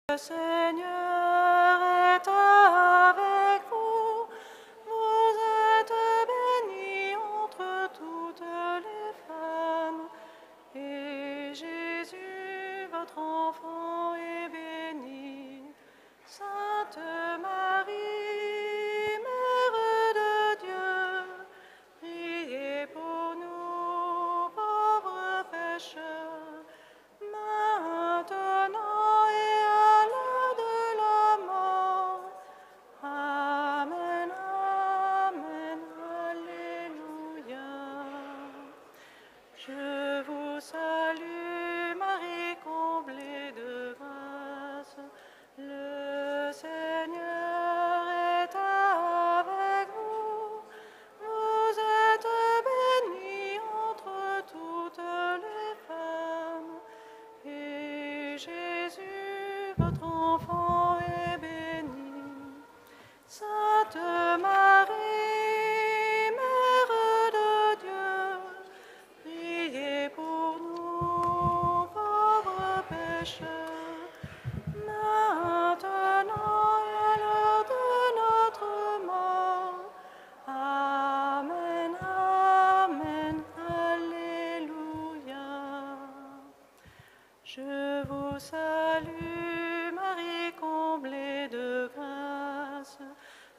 Le Seigneur est avec vous. Vous êtes bénie entre toutes les femmes. Et Jésus, votre enfant, est béni. Sainte Marie, Mère de Dieu, priez pour nous pauvres pécheurs, maintenant et à l'heure de la mort. Amen, amen, alléluia. Je vous salue, Marie, comblée de grâce. Le Seigneur est avec vous. Vous êtes bénie entre toutes les femmes. Et Jésus, votre enfant, est béni. Sainte Marie, Mère de Dieu, priez pour nous pauvres pécheurs, maintenant et à l'heure de notre mort. Amen, amen, alléluia. Je vous salue, Marie, comblée de grâce.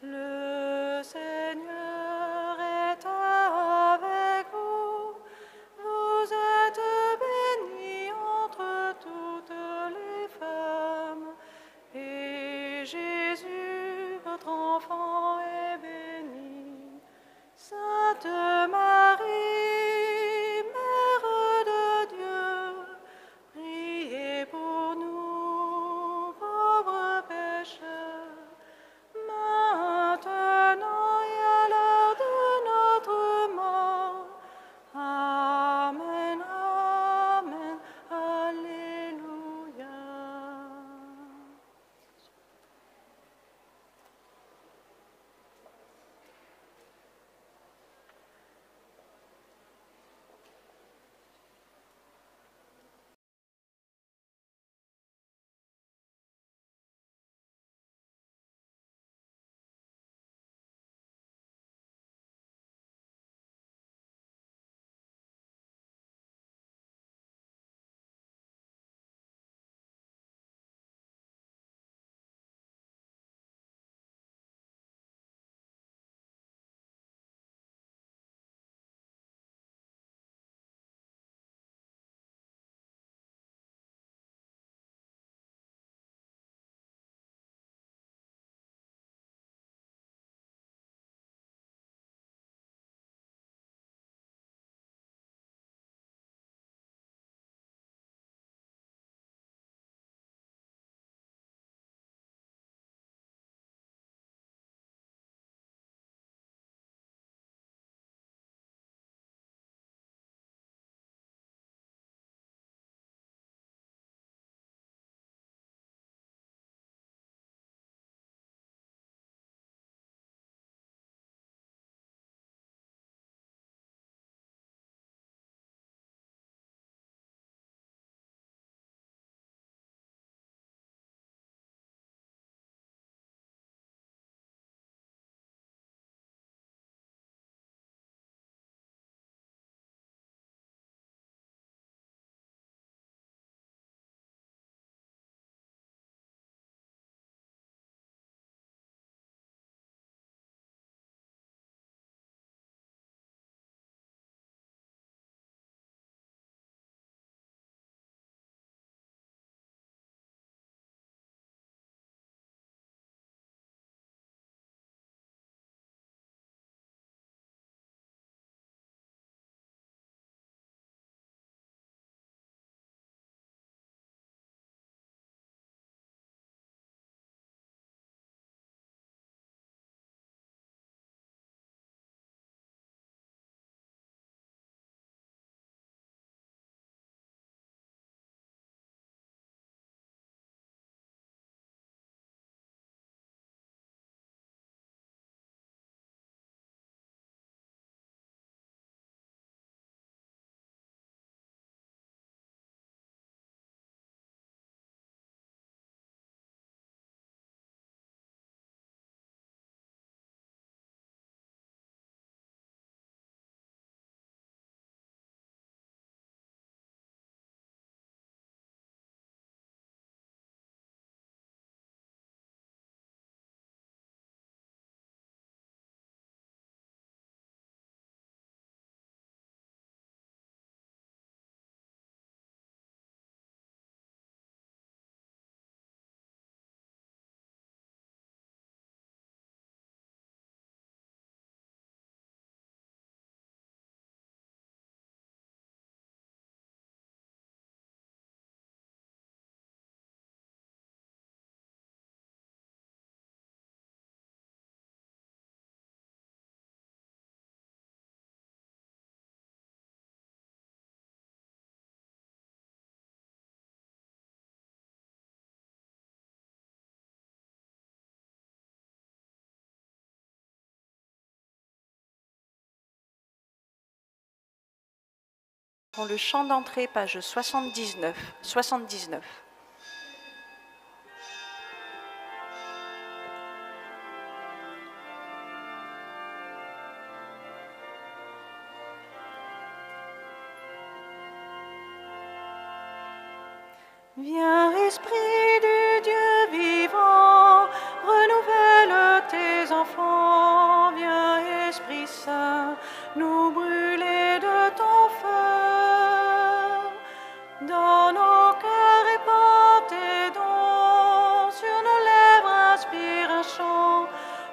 Le Seigneur est avec vous. Vous êtes bénie entre toutes les femmes. Et Jésus, votre enfant, est béni. Sainte Marie, Mère de Dieu, priez pour nous prend le chant d'entrée, page 79. 79. Viens, Esprit du Dieu vivant, renouvelle tes enfants. Viens, Esprit Saint, nous brûler de ton feu. Dans nos cœurs répand tes dons, sur nos lèvres inspire un chant.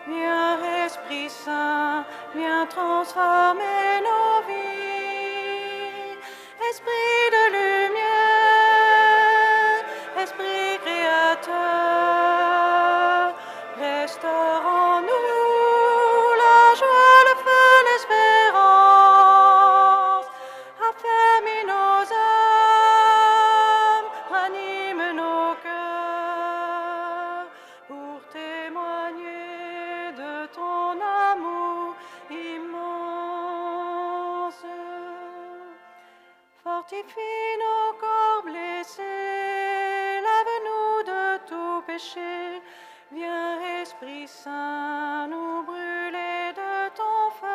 Viens, Esprit Saint, viens transformer nos vies. Esprit de lumière, Esprit créateur, restaure en nous la joie, le feu, l'espérance. Affermis nos âmes, ranime nos cœurs, pour témoigner de ton amour immense. Fortifie nos corps blessés, lave-nous de tout péché. Viens, Esprit Saint, nous brûler de ton feu.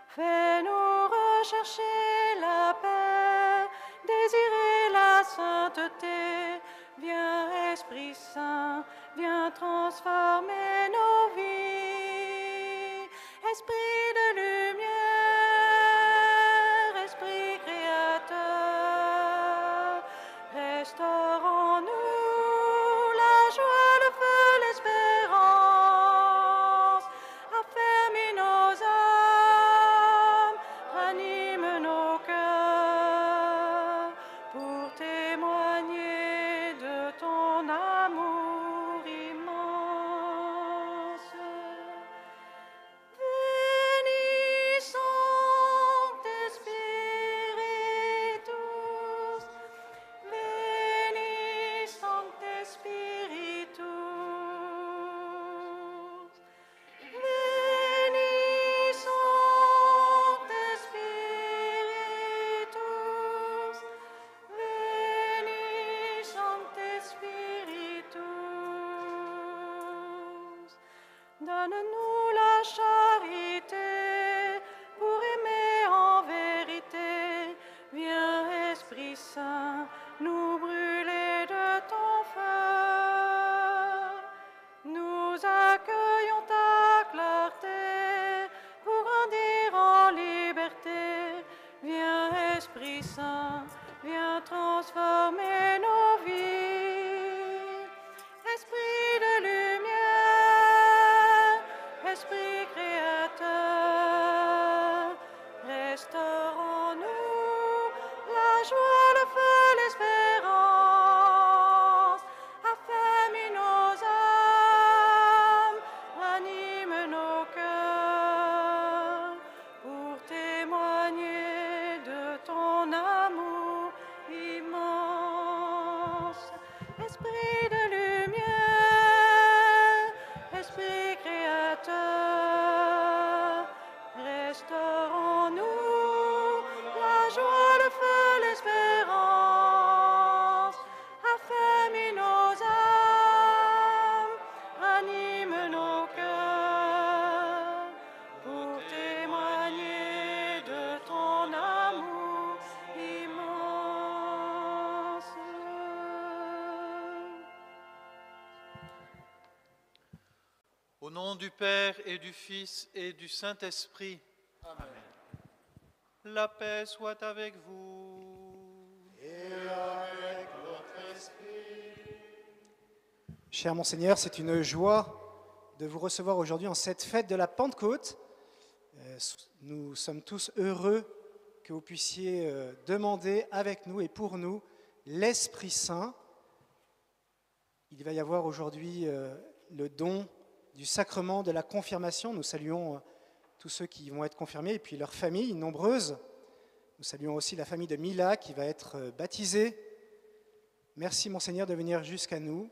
Fais-nous rechercher la paix, désirer la sainteté. Viens, Esprit Saint, viens transformer nos vies. Esprit de lumière, Esprit créateur, restaure en nous la joie, le feu, l'espérance. Affermis nos âmes, ranime nos cœurs, pour témoigner de ton amour immense. Veni Sancte Spiritus, Veni Sancte Spiritus, Veni Sancte Spiritus, Veni Sancte Spiritus. Donne-nous la charité pour aimer en vérité. Viens, Esprit Saint, nous brûler de ton feu. Nous accueillons ta clarté pour grandir en liberté. Viens, Esprit Saint, viens transformer nos vies. Esprit de lumière, Esprit créateur, restaure en nous la joie, le feu, l'espérance. Affermis nos âmes, ranime nos cœurs, pour témoigner de ton amour immense. Esprit de lumière, Esprit créateur, restaure en nous la joie, le feu, l'espérance. Affermis nos âmes, ranime nos cœurs, pour témoigner de ton amour immense. Au nom du Père et du Fils et du Saint-Esprit. Amen. La paix soit avec vous. Et avec votre esprit. Cher Monseigneur, c'est une joie de vous recevoir aujourd'hui en cette fête de la Pentecôte. Nous sommes tous heureux que vous puissiez demander avec nous et pour nous l'Esprit Saint. Il va y avoir aujourd'hui le don du sacrement de la confirmation. Nous saluons tous ceux qui vont être confirmés et puis leurs familles nombreuses. Nous saluons aussi la famille de Mila qui va être baptisée. Merci Monseigneur de venir jusqu'à nous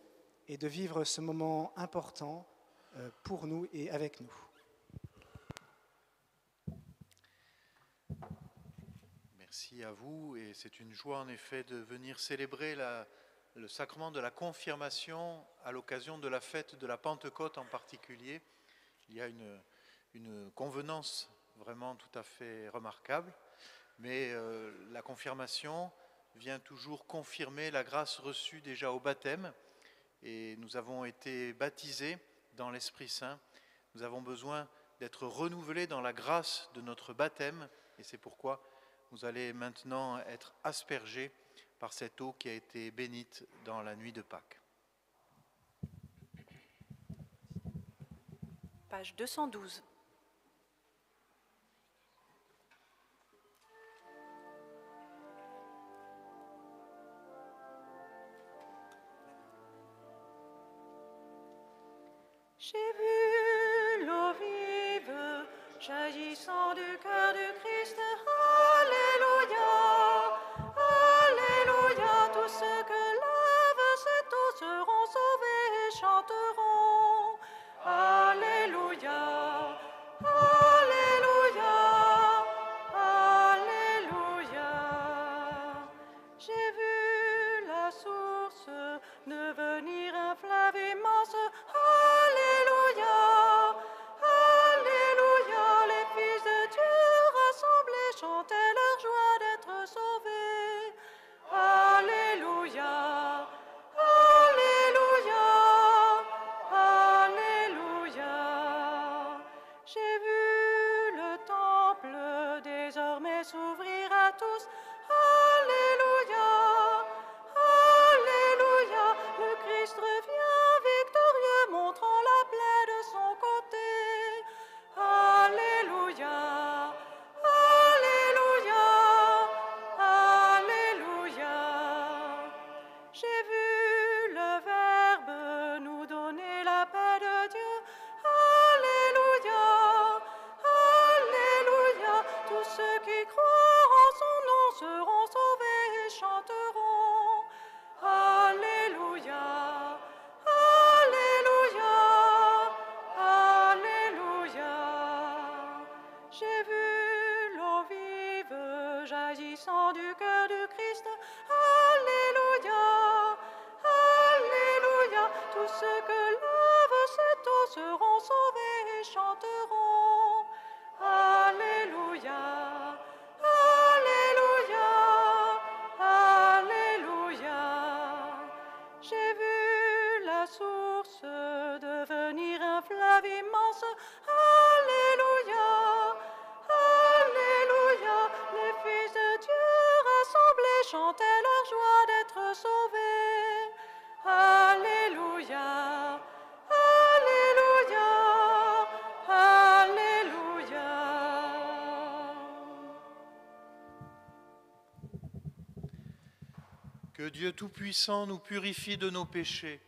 et de vivre ce moment important pour nous et avec nous. Merci à vous, et c'est une joie en effet de venir célébrer le sacrement de la confirmation à l'occasion de la fête de la Pentecôte en particulier. Il y a une convenance vraiment tout à fait remarquable, mais la confirmation vient toujours confirmer la grâce reçue déjà au baptême, et nous avons été baptisés dans l'Esprit Saint. Nous avons besoin d'être renouvelés dans la grâce de notre baptême, et c'est pourquoi vous allez maintenant être aspergés par cette eau qui a été bénite dans la nuit de Pâques. Page 212. J'ai vu l'eau vive jaillissant du cœur du Christ. Alléluia, Alléluia. Tous ceux que lave cette eau seront sauvés et chanteront. Alléluia, Alléluia, Alléluia. J'ai vu la source devenir un fleuve immense. Alléluia, Alléluia. Les fils de Dieu rassemblés chantaient leur joie d'être sauvés. Alléluia, Alléluia, Alléluia. J'ai vu le temple désormais s'ouvrir à tous. Alléluia, Alléluia. Le Christ revient victorieux, montrant la plaie de son côté. Alléluia, Alléluia, Alléluia. J'ai vu le Verbe nous donner la paix de Dieu. Alléluia, Alléluia. Tous ceux qui croient en son nom seront sauvés et chanteront. Alléluia, Alléluia, Alléluia. J'ai vu l'eau vive jaillissant du cœur du Christ. Alléluia, Alléluia. Tous ceux que lave cette eau seront sauvés et chanteront. Alléluia, Alléluia, Alléluia. J'ai vu la source devenir un fleuve immense. Alléluia, Alléluia. Les fils de Dieu rassemblés chantaient leur joie d'être sauvés. Alléluia, Alléluia, Alléluia. Que Dieu Tout-Puissant nous purifie de nos péchés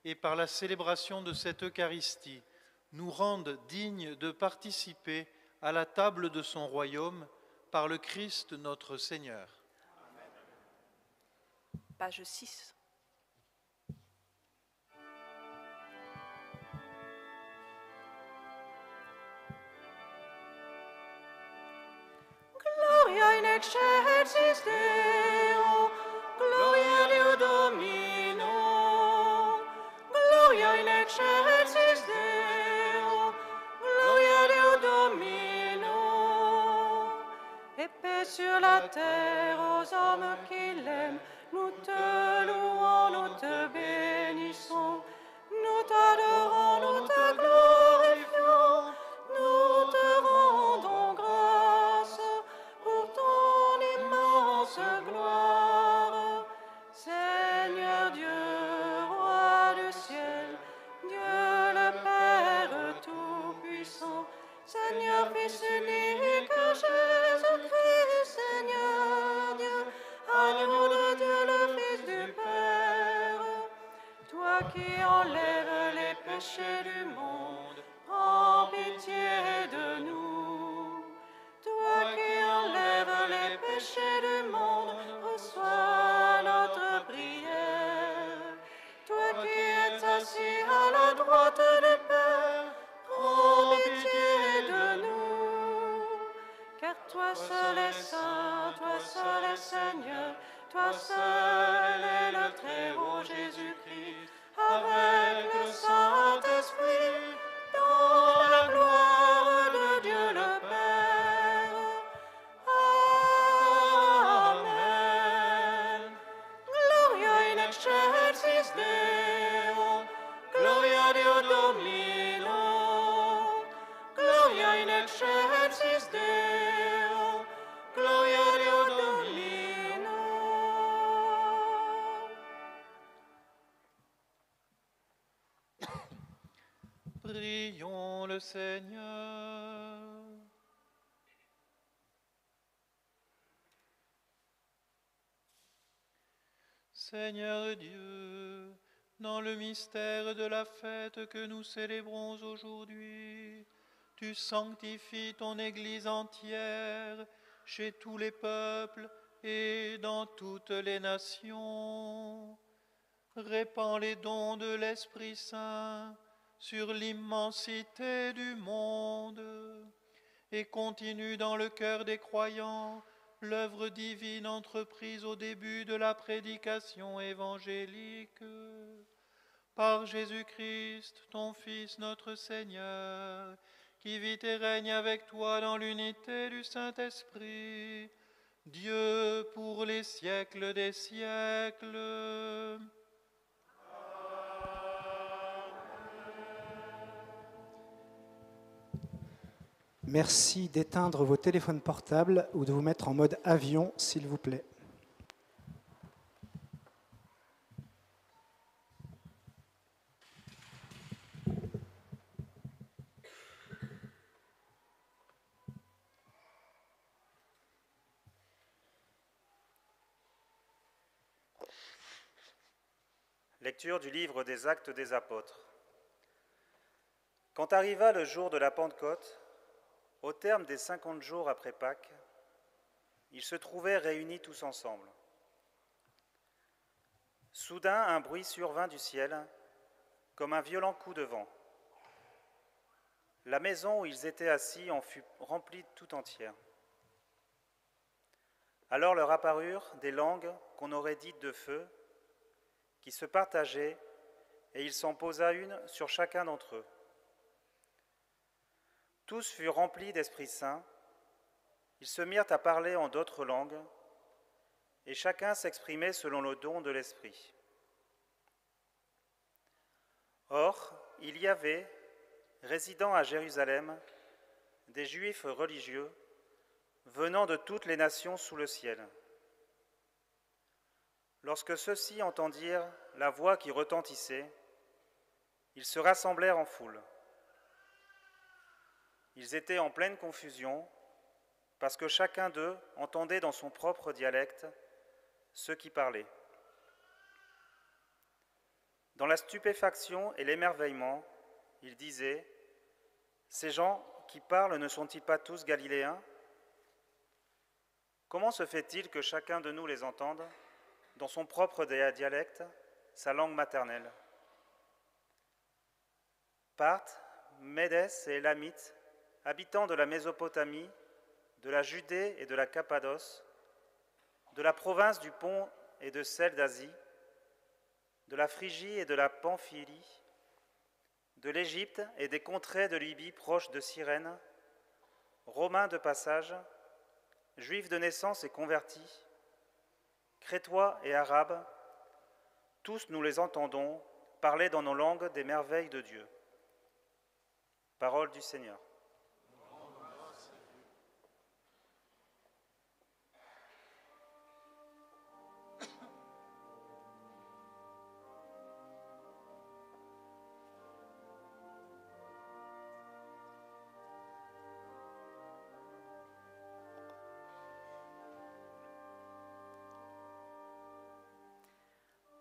et par la célébration de cette Eucharistie, nous rende dignes de participer à la table de son royaume par le Christ notre Seigneur. Page 6. Gloria in excelsis Deo, Gloria Deo Domino. Gloria in excelsis Deo, Gloria Deo Domino. Et paix sur la terre aux hommes qui l'aiment. Nous te louons, nous te bénissons. Nous t'adorons, nous te glorifions. Nous te rendons grâce pour ton immense gloire. Seigneur Dieu, roi du ciel, Dieu le Père Tout-Puissant, Seigneur Fils unique, Jésus-Christ, Seigneur Dieu, agneau de Dieu, le Fils du Père. Toi qui enlèves les péchés du monde, prends pitié de nous. Toi qui enlèves les péchés du monde, reçois notre prière. Toi qui es assis à la droite du Père, prends pitié de nous. Car toi seul es saint, toi le Seigneur. Seigneur Dieu, dans le mystère de la fête que nous célébrons aujourd'hui, tu sanctifies ton Église entière chez tous les peuples et dans toutes les nations. Répands les dons de l'Esprit Saint sur l'immensité du monde et continue dans le cœur des croyants l'œuvre divine entreprise au début de la prédication évangélique. Par Jésus-Christ, ton Fils, notre Seigneur, qui vit et règne avec toi dans l'unité du Saint-Esprit, Dieu pour les siècles des siècles. Merci d'éteindre vos téléphones portables ou de vous mettre en mode avion, s'il vous plaît. Lecture du livre des Actes des Apôtres. Quand arriva le jour de la Pentecôte, au terme des 50 jours après Pâques, ils se trouvaient réunis tous ensemble. Soudain, un bruit survint du ciel, comme un violent coup de vent. La maison où ils étaient assis en fut remplie tout entière. Alors leur apparurent des langues qu'on aurait dites de feu, qui se partageaient, et il s'en posa une sur chacun d'entre eux. Tous furent remplis d'Esprit Saint, ils se mirent à parler en d'autres langues, et chacun s'exprimait selon le don de l'Esprit. Or, il y avait, résidant à Jérusalem, des Juifs religieux, venant de toutes les nations sous le ciel. Lorsque ceux-ci entendirent la voix qui retentissait, ils se rassemblèrent en foule. Ils étaient en pleine confusion, parce que chacun d'eux entendait dans son propre dialecte ceux qui parlaient. Dans la stupéfaction et l'émerveillement, ils disaient : « Ces gens qui parlent ne sont-ils pas tous galiléens ? Comment se fait-il que chacun de nous les entende dans son propre dialecte, sa langue maternelle ? Parthes, Médès et Élamites, habitants de la Mésopotamie, de la Judée et de la Cappadoce, de la province du Pont et de celle d'Asie, de la Phrygie et de la Pamphylie, de l'Égypte et des contrées de Libye proches de Cyrène, Romains de passage, Juifs de naissance et convertis, Crétois et Arabes, tous nous les entendons parler dans nos langues des merveilles de Dieu. Parole du Seigneur.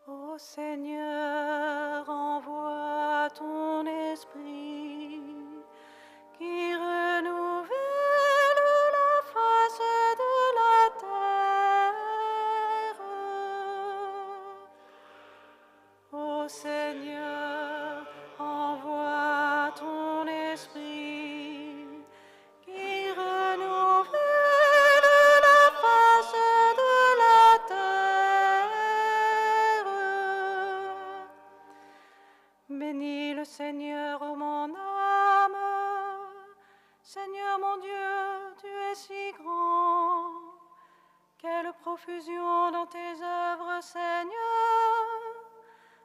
Ô Seigneur, envoie ton esprit qui renouvelle la face de la terre. Ô Seigneur, envoie ton esprit qui renouvelle la face de la terre. Bénis le Seigneur, ô mon âme. Seigneur mon Dieu, tu es si grand. Quelle profusion dans tes œuvres, Seigneur.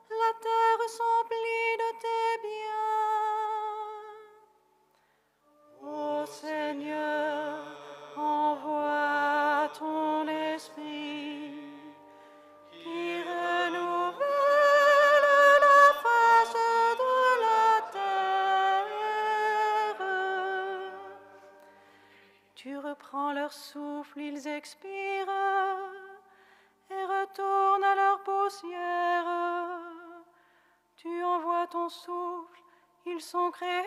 La terre s'emplit de tes biens. Ô Seigneur, envoie ton esprit qui renouvelle la face de la terre. leur souffle, ils expirent et retournent à leur poussière. Tu envoies ton souffle, ils sont créés.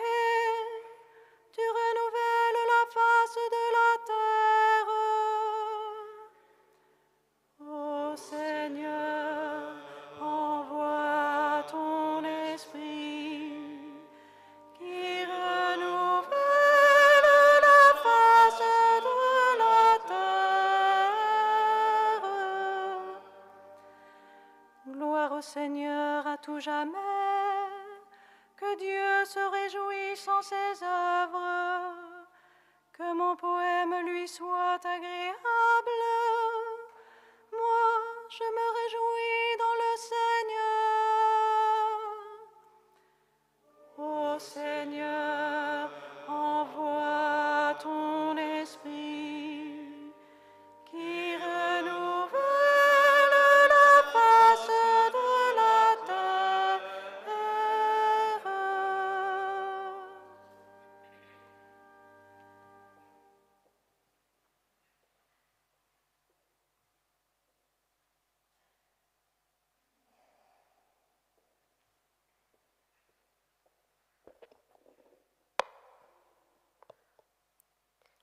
Tu renouvelles la face de la terre. Ô Seigneur, envoie ton esprit qui renouvelle la face de la terre. Gloire au Seigneur à tout jamais, que Dieu se réjouisse en ses œuvres, que mon poème lui soit agréable. Moi, je me réjouis dans le Seigneur. Ô Seigneur, envoie ton esprit qui renouvelle la face de la terre.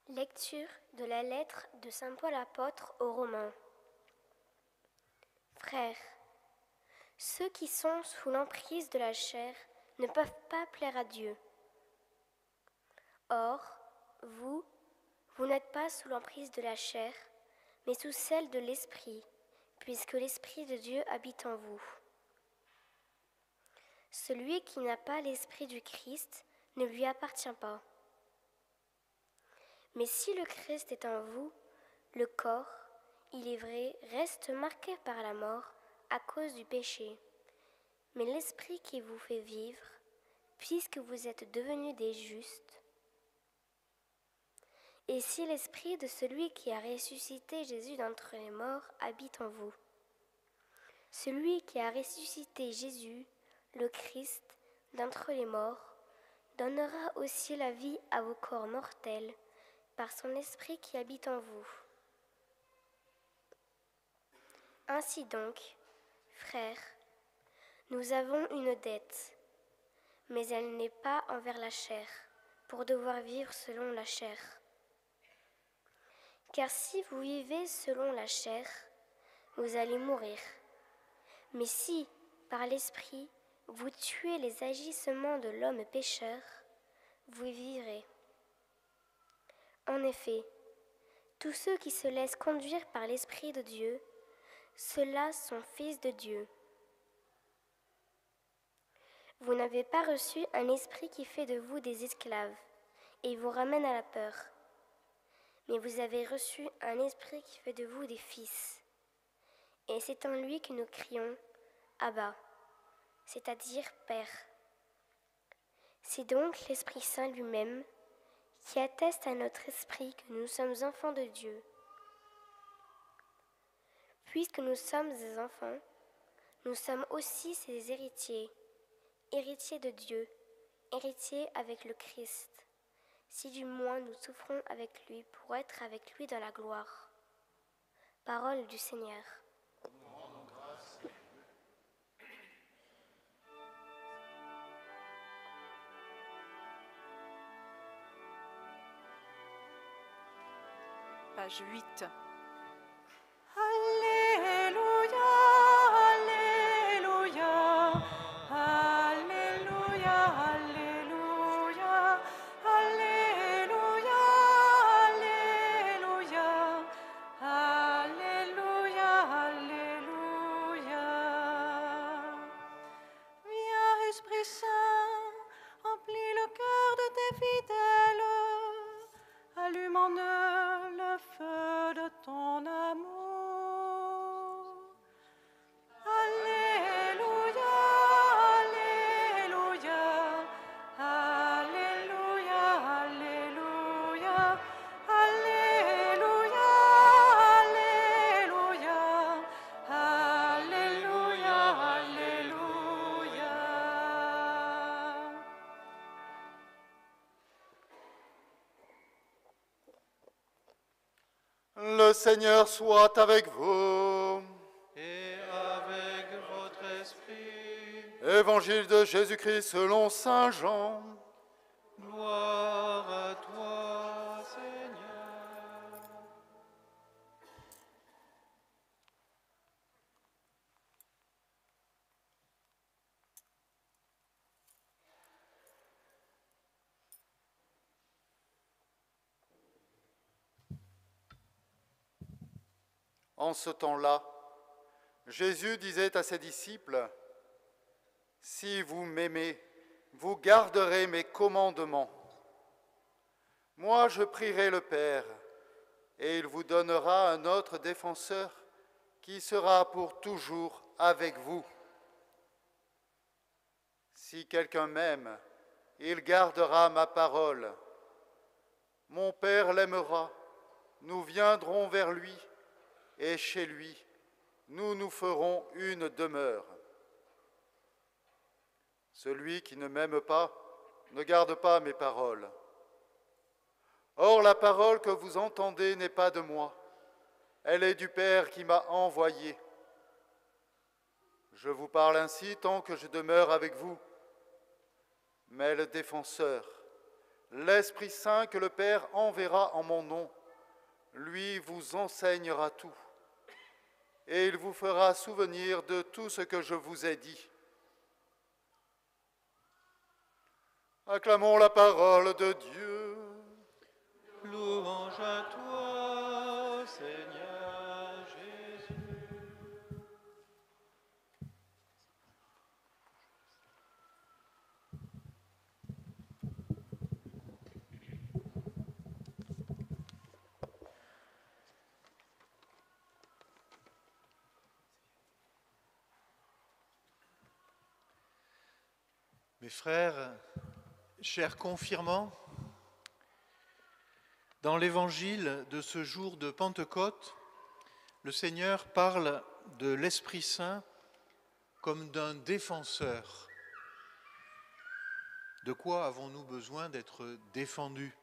Lecture de la lettre de saint Paul apôtre aux Romains. Frères, ceux qui sont sous l'emprise de la chair ne peuvent pas plaire à Dieu. Or, vous n'êtes pas sous l'emprise de la chair, mais sous celle de l'Esprit, puisque l'Esprit de Dieu habite en vous. Celui qui n'a pas l'Esprit du Christ ne lui appartient pas. Mais si le Christ est en vous, le corps, il est vrai, reste marqué par la mort à cause du péché. Mais l'Esprit qui vous fait vivre, puisque vous êtes devenus des justes. Et si l'Esprit de celui qui a ressuscité Jésus d'entre les morts habite en vous, celui qui a ressuscité Jésus, le Christ, d'entre les morts, donnera aussi la vie à vos corps mortels, par son esprit qui habite en vous. Ainsi donc, frères, nous avons une dette, mais elle n'est pas envers la chair, pour devoir vivre selon la chair. Car si vous vivez selon la chair, vous allez mourir. Mais si, par l'esprit, vous tuez les agissements de l'homme pécheur, vous vivrez. En effet, tous ceux qui se laissent conduire par l'Esprit de Dieu, ceux-là sont fils de Dieu. Vous n'avez pas reçu un esprit qui fait de vous des esclaves et vous ramène à la peur, mais vous avez reçu un esprit qui fait de vous des fils. Et c'est en lui que nous crions « Abba », c'est-à-dire « Père ». C'est donc l'Esprit Saint lui-même qui atteste à notre esprit que nous sommes enfants de Dieu. Puisque nous sommes des enfants, nous sommes aussi ses héritiers, héritiers de Dieu, héritiers avec le Christ, si du moins nous souffrons avec lui pour être avec lui dans la gloire. Parole du Seigneur. Page 8. Alléluia, Alléluia, Alléluia, Alléluia, Alléluia, Alléluia, Alléluia, Alléluia. Viens, Esprit Saint, emplis le cœur de tes fidèles, allume en eux le feu de ton amour. Alléluia, Alléluia, Alléluia, Alléluia, Alléluia, Alléluia, Alléluia, Alléluia. Le Seigneur soit avec vous. Et avec votre esprit, Évangile de Jésus-Christ selon saint Jean. gloire à toi, Seigneur. En ce temps-là, Jésus disait à ses disciples, « Si vous m'aimez, vous garderez mes commandements. Moi, je prierai le Père, et il vous donnera un autre défenseur qui sera pour toujours avec vous. Si quelqu'un m'aime, il gardera ma parole. Mon Père l'aimera, nous viendrons vers lui, et chez lui, nous nous ferons une demeure. Celui qui ne m'aime pas ne garde pas mes paroles. Or, la parole que vous entendez n'est pas de moi, elle est du Père qui m'a envoyé. Je vous parle ainsi tant que je demeure avec vous. Mais le défenseur, l'Esprit Saint que le Père enverra en mon nom, lui vous enseignera tout, et il vous fera souvenir de tout ce que je vous ai dit. Acclamons la parole de Dieu. Louange à toi, Seigneur Jésus. Mes frères, chers confirmants, dans l'évangile de ce jour de Pentecôte, le Seigneur parle de l'Esprit Saint comme d'un défenseur. De quoi avons-nous besoin d'être défendus ?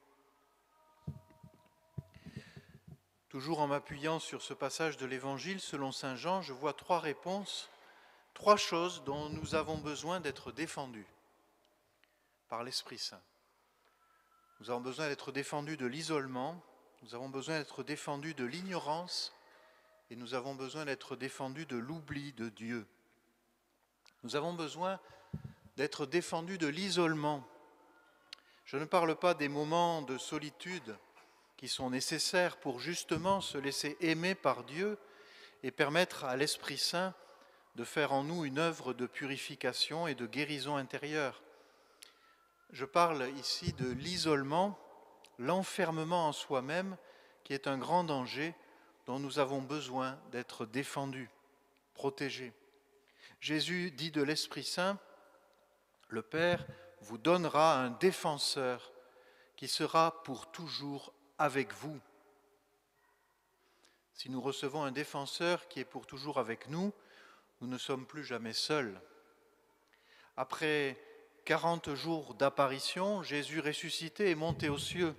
Toujours en m'appuyant sur ce passage de l'évangile selon saint Jean, je vois trois réponses, trois choses dont nous avons besoin d'être défendus par l'Esprit Saint. Nous avons besoin d'être défendus de l'isolement, nous avons besoin d'être défendus de l'ignorance et nous avons besoin d'être défendus de l'oubli de Dieu. Nous avons besoin d'être défendus de l'isolement. Je ne parle pas des moments de solitude qui sont nécessaires pour justement se laisser aimer par Dieu et permettre à l'Esprit Saint de faire en nous une œuvre de purification et de guérison intérieure. Je parle ici de l'isolement, l'enfermement en soi-même, qui est un grand danger dont nous avons besoin d'être défendus, protégés. Jésus dit de l'Esprit Saint, le Père vous donnera un défenseur qui sera pour toujours avec vous. Si nous recevons un défenseur qui est pour toujours avec nous, nous ne sommes plus jamais seuls. Après 40 jours d'apparition, Jésus ressuscité est monté aux cieux.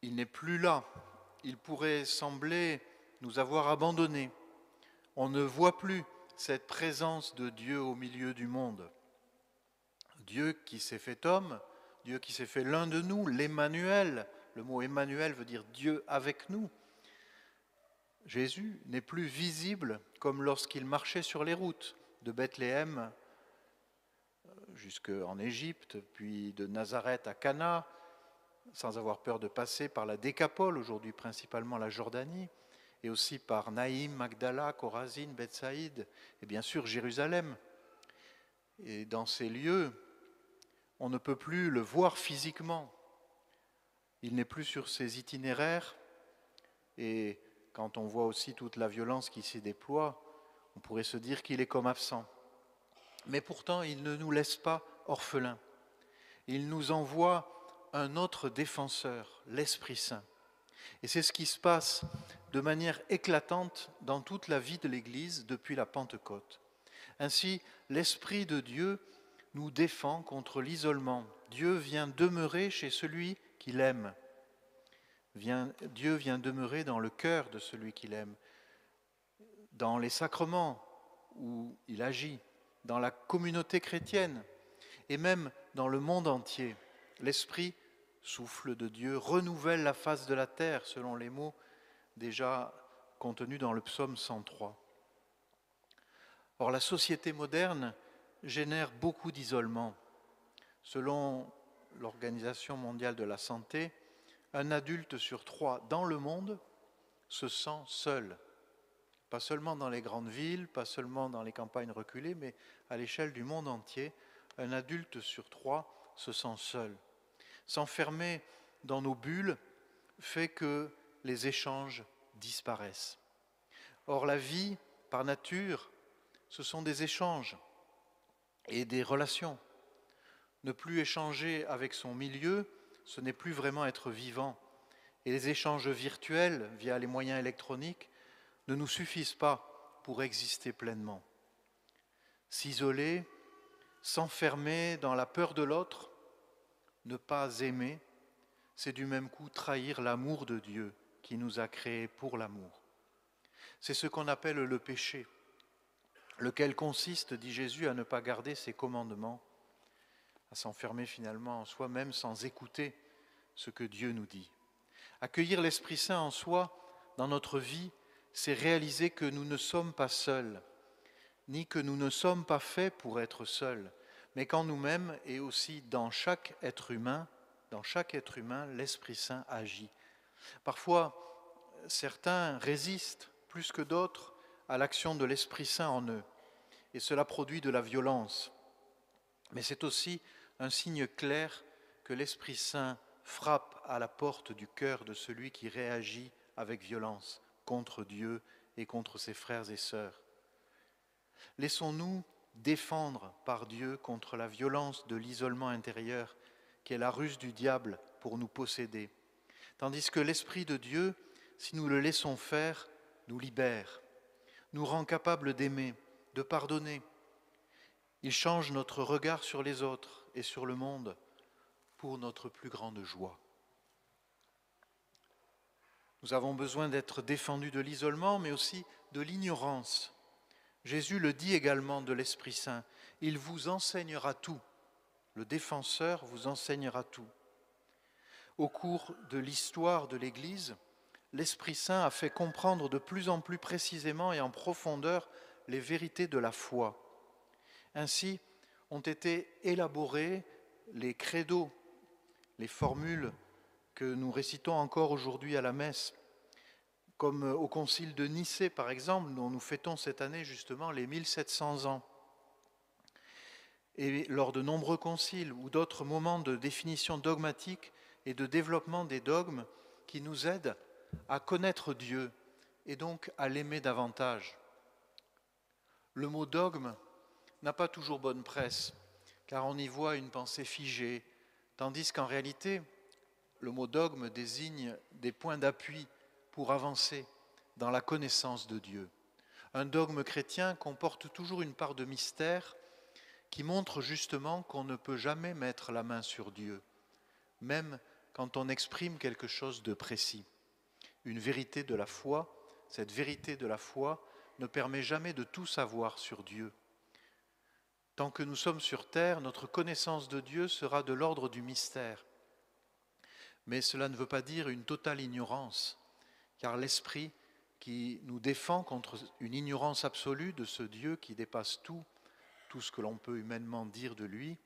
Il n'est plus là. Il pourrait sembler nous avoir abandonnés. On ne voit plus cette présence de Dieu au milieu du monde. Dieu qui s'est fait homme, Dieu qui s'est fait l'un de nous, l'Emmanuel. Le mot Emmanuel veut dire Dieu avec nous. Jésus n'est plus visible comme lorsqu'il marchait sur les routes de Bethléem jusqu'en Égypte, puis de Nazareth à Cana, sans avoir peur de passer par la Décapole, aujourd'hui principalement la Jordanie, et aussi par Naïm, Magdala, Chorazine, Bethsaïde, et bien sûr Jérusalem. Et dans ces lieux, on ne peut plus le voir physiquement. Il n'est plus sur ses itinéraires, et quand on voit aussi toute la violence qui s'y déploie, on pourrait se dire qu'il est comme absent. Mais pourtant, il ne nous laisse pas orphelins. Il nous envoie un autre défenseur, l'Esprit Saint. Et c'est ce qui se passe de manière éclatante dans toute la vie de l'Église depuis la Pentecôte. Ainsi, l'Esprit de Dieu nous défend contre l'isolement. Dieu vient demeurer chez celui qui l'aime, Dieu vient demeurer dans le cœur de celui qu'il aime, dans les sacrements où il agit, dans la communauté chrétienne et même dans le monde entier. L'Esprit, souffle de Dieu, renouvelle la face de la terre, selon les mots déjà contenus dans le psaume 103. Or, la société moderne génère beaucoup d'isolement. Selon l'Organisation mondiale de la santé, un adulte sur 3 dans le monde se sent seul. Pas seulement dans les grandes villes, pas seulement dans les campagnes reculées, mais à l'échelle du monde entier, un adulte sur 3 se sent seul. S'enfermer dans nos bulles fait que les échanges disparaissent. Or, la vie, par nature, ce sont des échanges et des relations. Ne plus échanger avec son milieu, ce n'est plus vraiment être vivant. Et les échanges virtuels, via les moyens électroniques, ne nous suffisent pas pour exister pleinement. S'isoler, s'enfermer dans la peur de l'autre, ne pas aimer, c'est du même coup trahir l'amour de Dieu qui nous a créés pour l'amour. C'est ce qu'on appelle le péché, lequel consiste, dit Jésus, à ne pas garder ses commandements, à s'enfermer finalement en soi-même sans écouter ce que Dieu nous dit. Accueillir l'Esprit Saint en soi, dans notre vie, c'est réaliser que nous ne sommes pas seuls, ni que nous ne sommes pas faits pour être seuls, mais qu'en nous-mêmes et aussi dans chaque être humain, l'Esprit Saint agit. Parfois, certains résistent plus que d'autres à l'action de l'Esprit Saint en eux, et cela produit de la violence. Mais c'est aussi un signe clair que l'Esprit Saint frappe à la porte du cœur de celui qui réagit avec violence contre Dieu et contre ses frères et sœurs. Laissons-nous défendre par Dieu contre la violence de l'isolement intérieur qui est la ruse du diable pour nous posséder, tandis que l'Esprit de Dieu, si nous le laissons faire, nous libère, nous rend capables d'aimer, de pardonner. Il change notre regard sur les autres et sur le monde pour notre plus grande joie. Nous avons besoin d'être défendus de l'isolement, mais aussi de l'ignorance. Jésus le dit également de l'Esprit Saint, il vous enseignera tout. Le défenseur vous enseignera tout. Au cours de l'histoire de l'Église, l'Esprit Saint a fait comprendre de plus en plus précisément et en profondeur les vérités de la foi. Ainsi ont été élaborés les credos, les formules que nous récitons encore aujourd'hui à la messe, comme au concile de Nicée par exemple, dont nous fêtons cette année justement les 1700 ans. Et lors de nombreux conciles ou d'autres moments de définition dogmatique et de développement des dogmes qui nous aident à connaître Dieu et donc à l'aimer davantage. Le mot dogme n'a pas toujours bonne presse, car on y voit une pensée figée, tandis qu'en réalité, le mot dogme désigne des points d'appui pour avancer dans la connaissance de Dieu. Un dogme chrétien comporte toujours une part de mystère qui montre justement qu'on ne peut jamais mettre la main sur Dieu, même quand on exprime quelque chose de précis. Une vérité de la foi, cette vérité de la foi ne permet jamais de tout savoir sur Dieu. Tant que nous sommes sur terre, notre connaissance de Dieu sera de l'ordre du mystère. Mais cela ne veut pas dire une totale ignorance, car l'Esprit qui nous défend contre une ignorance absolue de ce Dieu qui dépasse tout ce que l'on peut humainement dire de lui,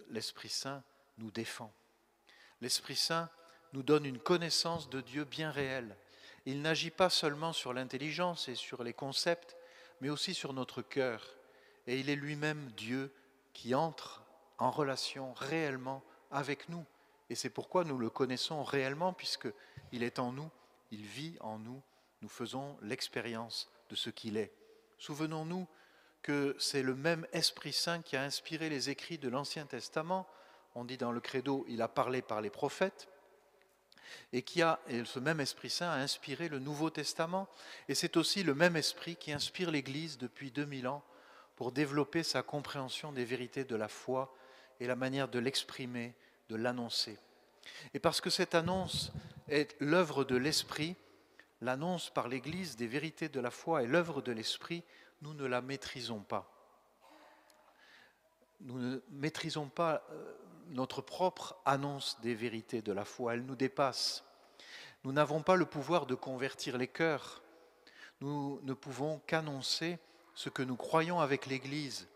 l'Esprit Saint nous défend. L'Esprit Saint nous donne une connaissance de Dieu bien réelle. Il n'agit pas seulement sur l'intelligence et sur les concepts, mais aussi sur notre cœur. Et il est lui-même Dieu qui entre en relation réellement avec nous. Et c'est pourquoi nous le connaissons réellement, puisqu'il est en nous, il vit en nous, nous faisons l'expérience de ce qu'il est. Souvenons-nous que c'est le même Esprit Saint qui a inspiré les écrits de l'Ancien Testament. On dit dans le credo, il a parlé par les prophètes, et ce même Esprit Saint a inspiré le Nouveau Testament. Et c'est aussi le même Esprit qui inspire l'Église depuis 2000 ans pour développer sa compréhension des vérités de la foi et la manière de l'exprimer, de l'annoncer. Et parce que cette annonce est l'œuvre de l'Esprit, l'annonce par l'Église des vérités de la foi est l'œuvre de l'Esprit, nous ne la maîtrisons pas. Nous ne maîtrisons pas notre propre annonce des vérités de la foi, elle nous dépasse. Nous n'avons pas le pouvoir de convertir les cœurs. Nous ne pouvons qu'annoncer ce que nous croyons avec l'Église,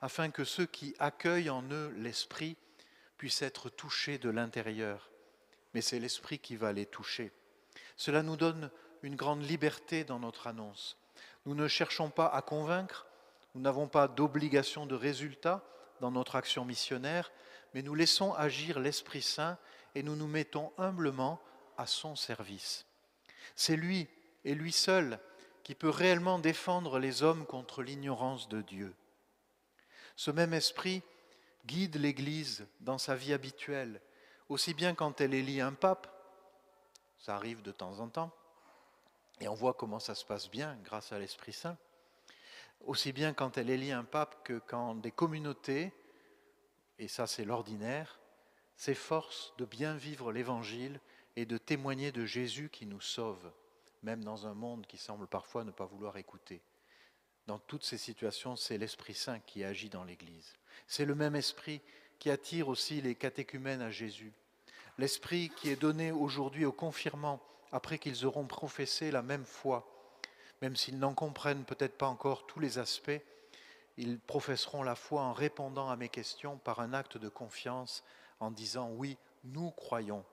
afin que ceux qui accueillent en eux l'Esprit puissent être touchés de l'intérieur. Mais c'est l'Esprit qui va les toucher. Cela nous donne une grande liberté dans notre annonce. Nous ne cherchons pas à convaincre, nous n'avons pas d'obligation de résultat dans notre action missionnaire, mais nous laissons agir l'Esprit Saint et nous nous mettons humblement à son service. C'est lui et lui seul qui peut réellement défendre les hommes contre l'ignorance de Dieu. Ce même esprit guide l'Église dans sa vie habituelle, aussi bien quand elle élit un pape, ça arrive de temps en temps, et on voit comment ça se passe bien grâce à l'Esprit Saint, aussi bien quand elle élit un pape que quand des communautés, et ça c'est l'ordinaire, s'efforcent de bien vivre l'Évangile et de témoigner de Jésus qui nous sauve, même dans un monde qui semble parfois ne pas vouloir écouter. Dans toutes ces situations, c'est l'Esprit Saint qui agit dans l'Église. C'est le même esprit qui attire aussi les catéchumènes à Jésus. L'esprit qui est donné aujourd'hui aux confirmants après qu'ils auront professé la même foi. Même s'ils n'en comprennent peut-être pas encore tous les aspects, ils professeront la foi en répondant à mes questions par un acte de confiance, en disant « oui, nous croyons ».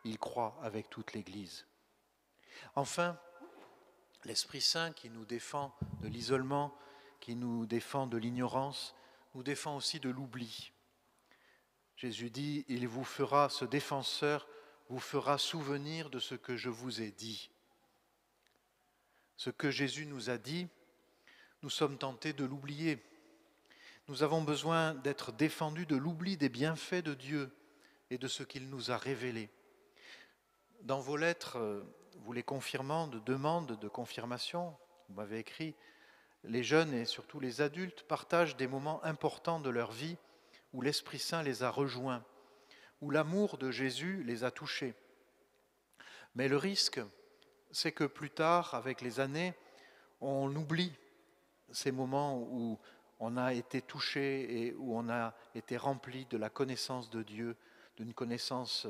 Ils croient avec toute l'Église. Enfin, l'Esprit Saint qui nous défend de l'isolement, qui nous défend de l'ignorance, nous défend aussi de l'oubli. Jésus dit, il vous fera, ce défenseur vous fera souvenir de ce que je vous ai dit. Ce que Jésus nous a dit, nous sommes tentés de l'oublier. Nous avons besoin d'être défendus de l'oubli des bienfaits de Dieu et de ce qu'il nous a révélé. Dans vos lettres, vous les confirmant de demande de confirmation, vous m'avez écrit, les jeunes et surtout les adultes partagent des moments importants de leur vie où l'Esprit Saint les a rejoints, où l'amour de Jésus les a touchés. Mais le risque, c'est que plus tard, avec les années, on oublie ces moments où on a été touché et où on a été rempli de la connaissance de Dieu, d'une connaissance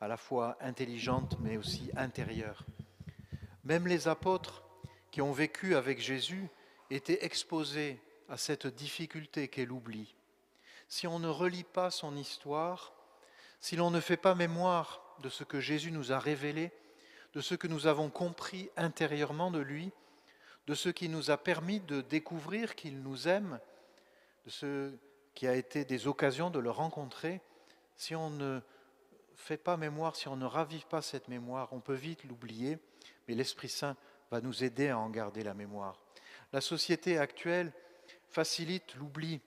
à la fois intelligente mais aussi intérieure. Même les apôtres qui ont vécu avec Jésus étaient exposés à cette difficulté qu'est l'oubli. Si on ne relit pas son histoire, si l'on ne fait pas mémoire de ce que Jésus nous a révélé, de ce que nous avons compris intérieurement de lui, de ce qui nous a permis de découvrir qu'il nous aime, de ce qui a été des occasions de le rencontrer, si on ne fait pas mémoire, si on ne ravive pas cette mémoire, on peut vite l'oublier, mais l'Esprit Saint va nous aider à en garder la mémoire. La société actuelle facilite l'oubli,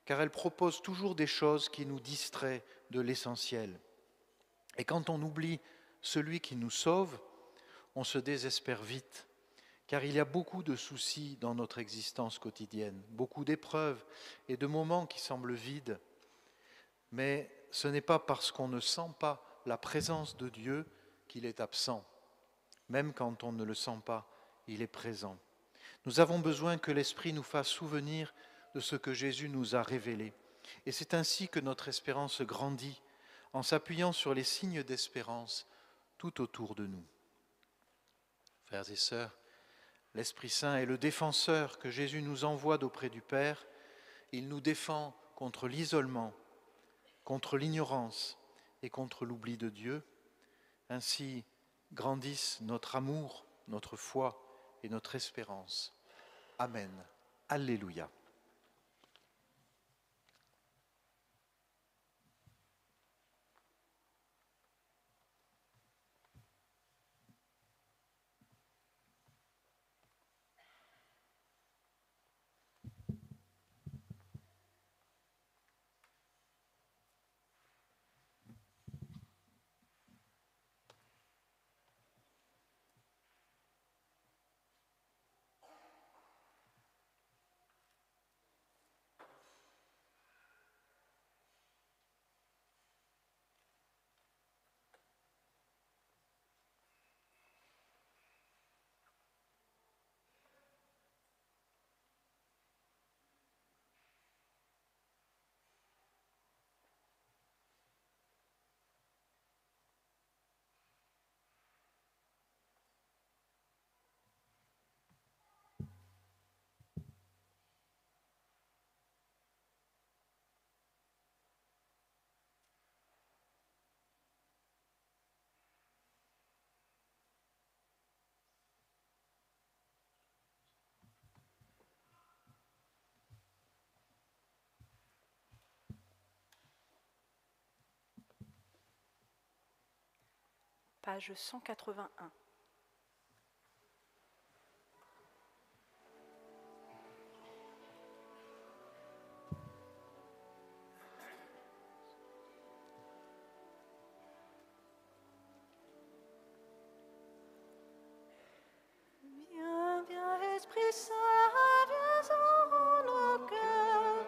car elle propose toujours des choses qui nous distraient de l'essentiel. Et quand on oublie celui qui nous sauve, on se désespère vite, car il y a beaucoup de soucis dans notre existence quotidienne, beaucoup d'épreuves et de moments qui semblent vides. Mais ce n'est pas parce qu'on ne sent pas la présence de Dieu qu'il est absent. Même quand on ne le sent pas, il est présent. Nous avons besoin que l'Esprit nous fasse souvenir de ce que Jésus nous a révélé. Et c'est ainsi que notre espérance grandit, en s'appuyant sur les signes d'espérance tout autour de nous. Frères et sœurs, l'Esprit Saint est le défenseur que Jésus nous envoie d'auprès du Père. Il nous défend contre l'isolement, contre l'ignorance et contre l'oubli de Dieu. Ainsi grandissent notre amour, notre foi et notre espérance. Amen. Alléluia. page 181. Viens, viens, Esprit Saint, viens en nos cœurs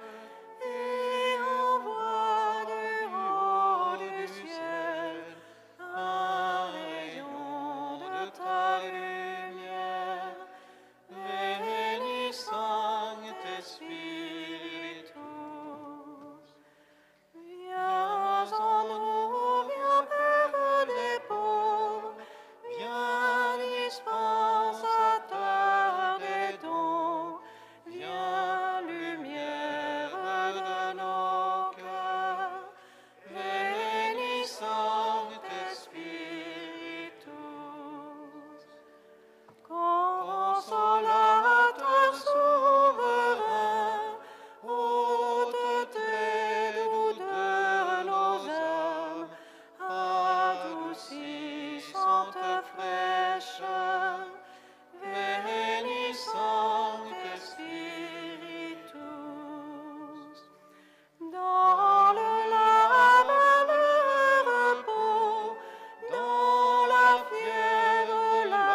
et envoie du haut du ciel un rayon de ta lumière. Venez, Saint-Esprit, tous. Viens en nous, viens Père des pauvres, viens dispensateur des dons, viens lumière de nos cœurs. Bénis Saint-Esprit tous. Consolateur souverain, ôte-tes nous de nos âmes, adoucissante fraîcheur. Bénis Saint-Esprit tous. Dans le labeur, le repos, dans la fièvre, la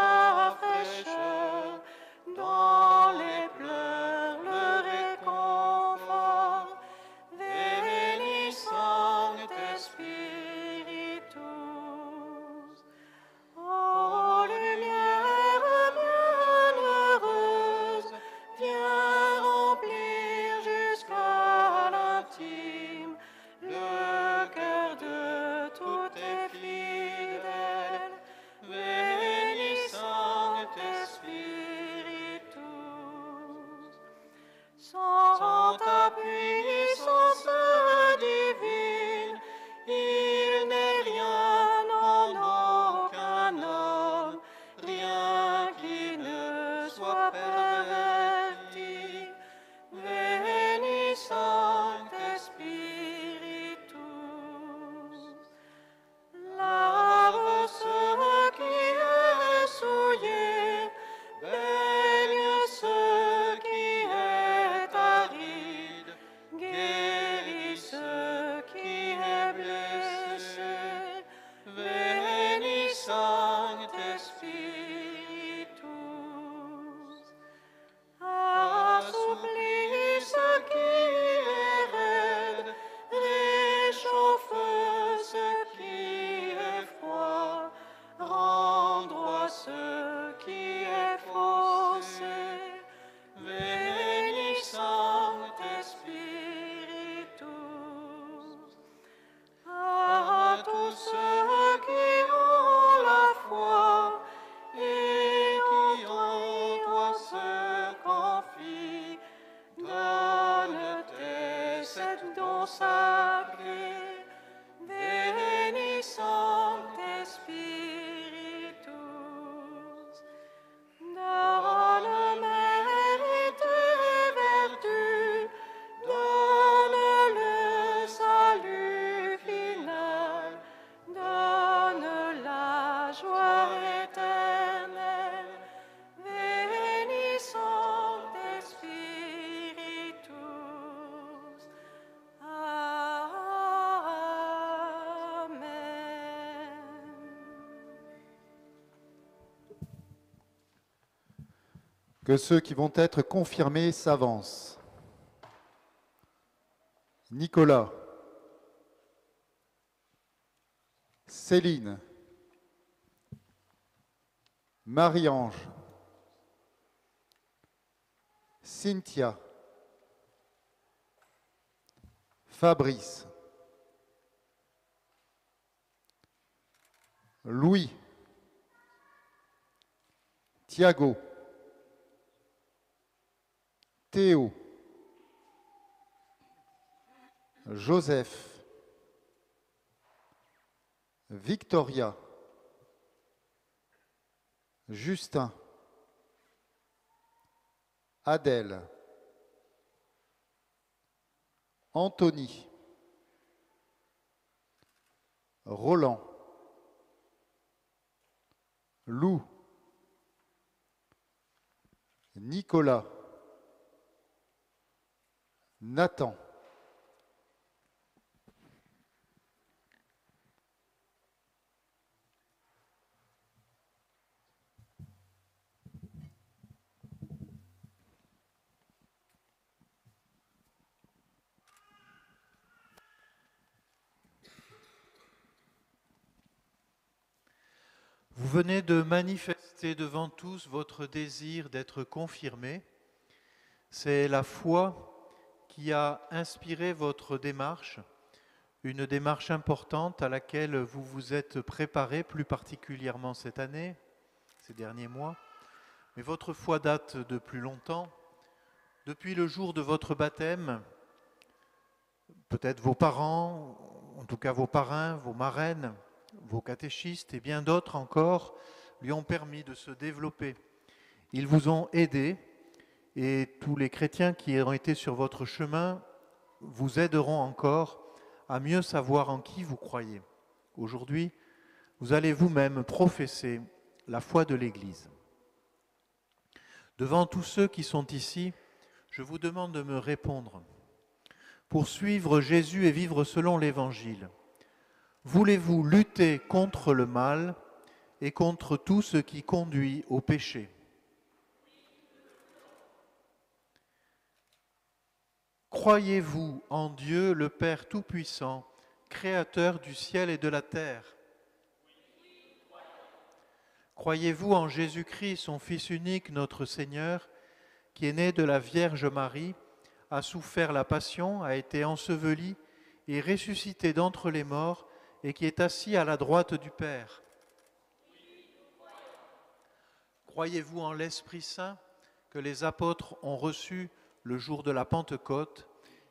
fraîcheur, dans les pleurs, le réconfort. Bénis Saint-Esprit tous. Ô lumière bienheureuse, viens remplir jusqu'à l'intime le cœur de tous tes fidèles. Bénis Saint-Esprit tous. Sans ta puissance divine, il n'est rien en aucun homme, rien qui ne soit perverti. Bénis Saint-Esprit tous. Lave ce qui est souillé, baigne ce qui est aride, guéris ce qui est blessé. Bénis Saint-Esprit tous. Assouplis ce qui est raide, réchauffe ce qui est froid, rends droit ce qui est faussé. Bénis Saint-Esprit tous. À tous ceux qui ont la foi et qui en toi se confient, donne tes sept dons sacrés. Bénis Saint-Esprit tous. Donne mérite et vertu, donne le salut final, donne la joie éternelle. Bénis Saint-Esprit tous. Amen. Que ceux qui vont être confirmés s'avancent. Nicolas, Céline, Marie-Ange, Cynthia, Fabrice, Louis, Thiago, Théo, Joseph, Victoria, Justin, Adèle, Anthony, Roland, Lou, Nicolas, Nathan, Vous venez de manifester devant tous votre désir d'être confirmés. C'est la foi qui a inspiré votre démarche, une démarche importante à laquelle vous vous êtes préparés, plus particulièrement cette année, ces derniers mois. Mais votre foi date de plus longtemps. Depuis le jour de votre baptême, peut-être vos parents, en tout cas vos parrains, vos marraines, vos catéchistes et bien d'autres encore lui ont permis de se développer. Ils vous ont aidé et tous les chrétiens qui ont été sur votre chemin vous aideront encore à mieux savoir en qui vous croyez. Aujourd'hui, vous allez vous-même professer la foi de l'Église. Devant tous ceux qui sont ici, je vous demande de me répondre. Pour suivre Jésus et vivre selon l'Évangile, voulez-vous lutter contre le mal et contre tout ce qui conduit au péché? Croyez-vous en Dieu, le Père Tout-Puissant, Créateur du ciel et de la terre? Croyez-vous en Jésus-Christ, son Fils unique, notre Seigneur, qui est né de la Vierge Marie, a souffert la passion, a été enseveli et ressuscité d'entre les morts, et qui est assis à la droite du Père? Croyez-vous en l'Esprit Saint que les apôtres ont reçu le jour de la Pentecôte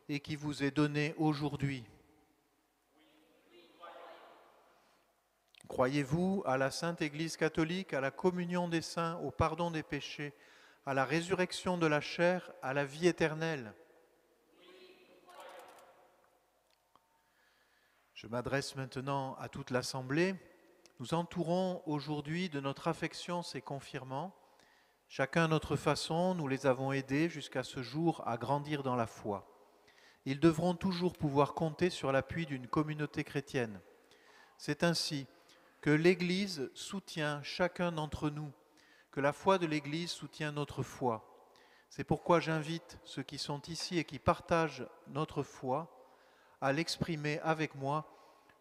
et qui vous est donné aujourd'hui? Croyez-vous à la Sainte Église catholique, à la communion des saints, au pardon des péchés, à la résurrection de la chair, à la vie éternelle? Je m'adresse maintenant à toute l'Assemblée. Nous entourons aujourd'hui de notre affection ces confirmants. Chacun à notre façon, nous les avons aidés jusqu'à ce jour à grandir dans la foi. Ils devront toujours pouvoir compter sur l'appui d'une communauté chrétienne. C'est ainsi que l'Église soutient chacun d'entre nous, que la foi de l'Église soutient notre foi. C'est pourquoi j'invite ceux qui sont ici et qui partagent notre foi à l'exprimer avec moi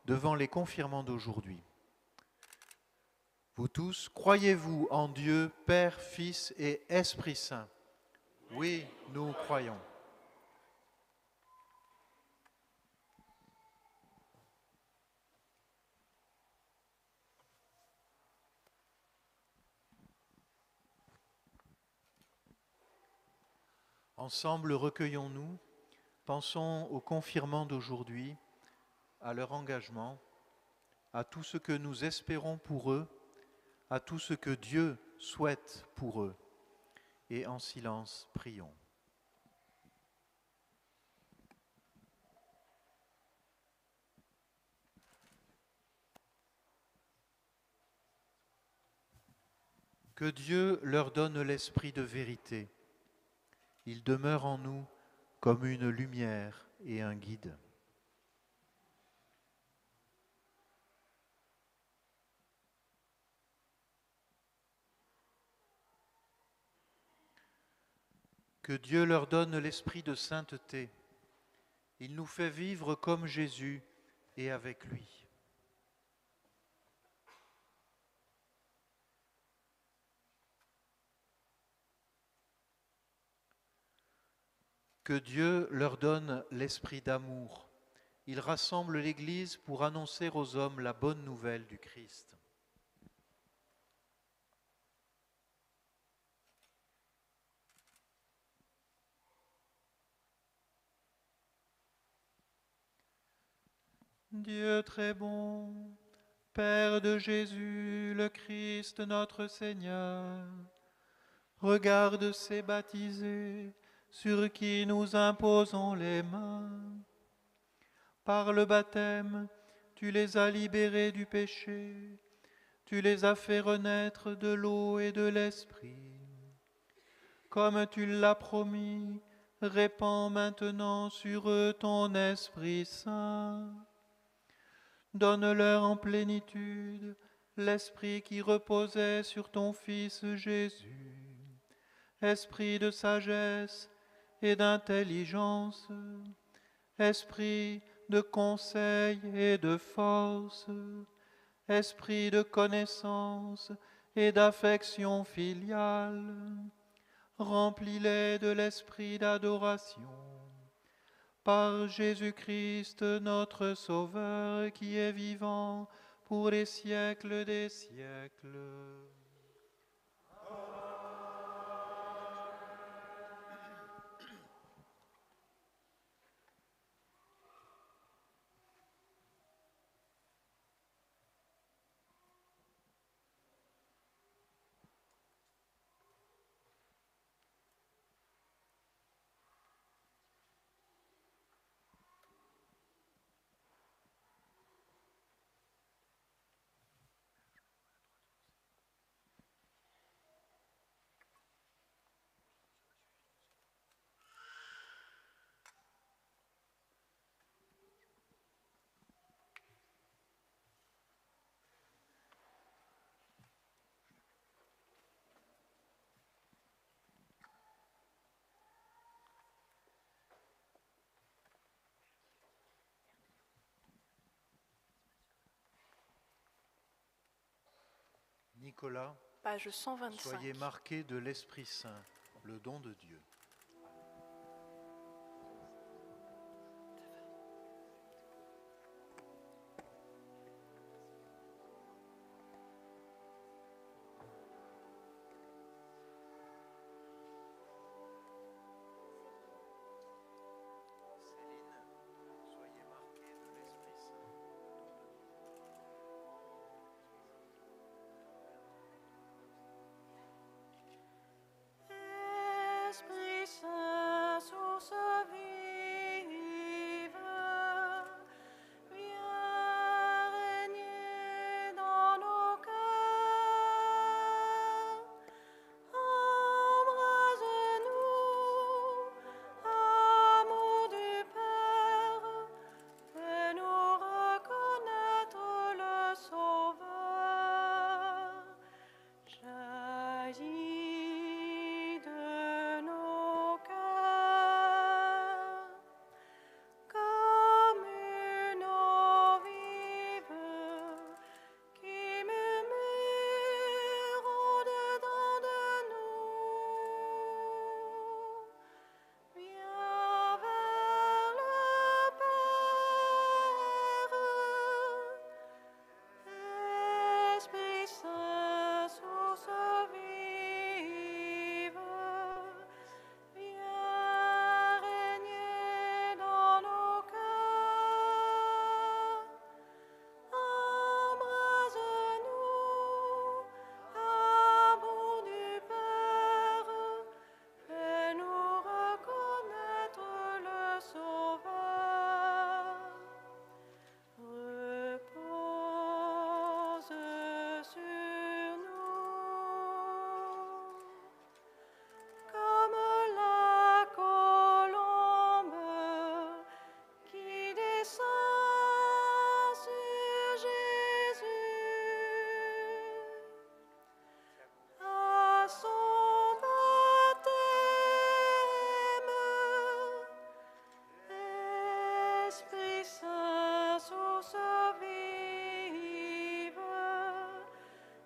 devant les confirmants d'aujourd'hui. Vous tous, croyez-vous en Dieu, Père, Fils et Esprit Saint? Oui, nous croyons. Ensemble, recueillons-nous, pensons aux confirmants d'aujourd'hui, à leur engagement, à tout ce que nous espérons pour eux, à tout ce que Dieu souhaite pour eux. Et en silence, prions. Que Dieu leur donne l'esprit de vérité. Il demeure en nous comme une lumière et un guide. Que Dieu leur donne l'esprit de sainteté. Il nous fait vivre comme Jésus et avec lui. Que Dieu leur donne l'esprit d'amour. Il rassemble l'Église pour annoncer aux hommes la bonne nouvelle du Christ. Dieu très bon, Père de Jésus, le Christ notre Seigneur, regarde ces baptisés sur qui nous imposons les mains. Par le baptême, tu les as libérés du péché. Tu les as fait renaître de l'eau et de l'esprit. Comme tu l'as promis, répands maintenant sur eux ton Esprit Saint. Donne-leur en plénitude l'esprit qui reposait sur ton Fils Jésus, esprit de sagesse et d'intelligence, esprit de conseil et de force, esprit de connaissance et d'affection filiale. Remplis-les de l'esprit d'adoration. Par Jésus-Christ, notre Sauveur, qui est vivant pour les siècles des siècles. Nicolas, Page 125. soyez marqués de l'Esprit Saint, le don de Dieu. Esprit Saint, source vive, viens régner dans nos cœurs. Embrase-nous, amour du Père, fais-nous reconnaître le Sauveur. Jaillis de nos cœurs comme une eau vive qui murmure au-dedans de nous. Viens vers le Père, Esprit Saint, source vive, viens régner dans nos cœurs. Embrase-nous, amour du Père, fais-nous reconnaître le Sauveur. Repose sur nous comme la colombe qui descend sur Jésus. À son baptême, Esprit Saint, source vive,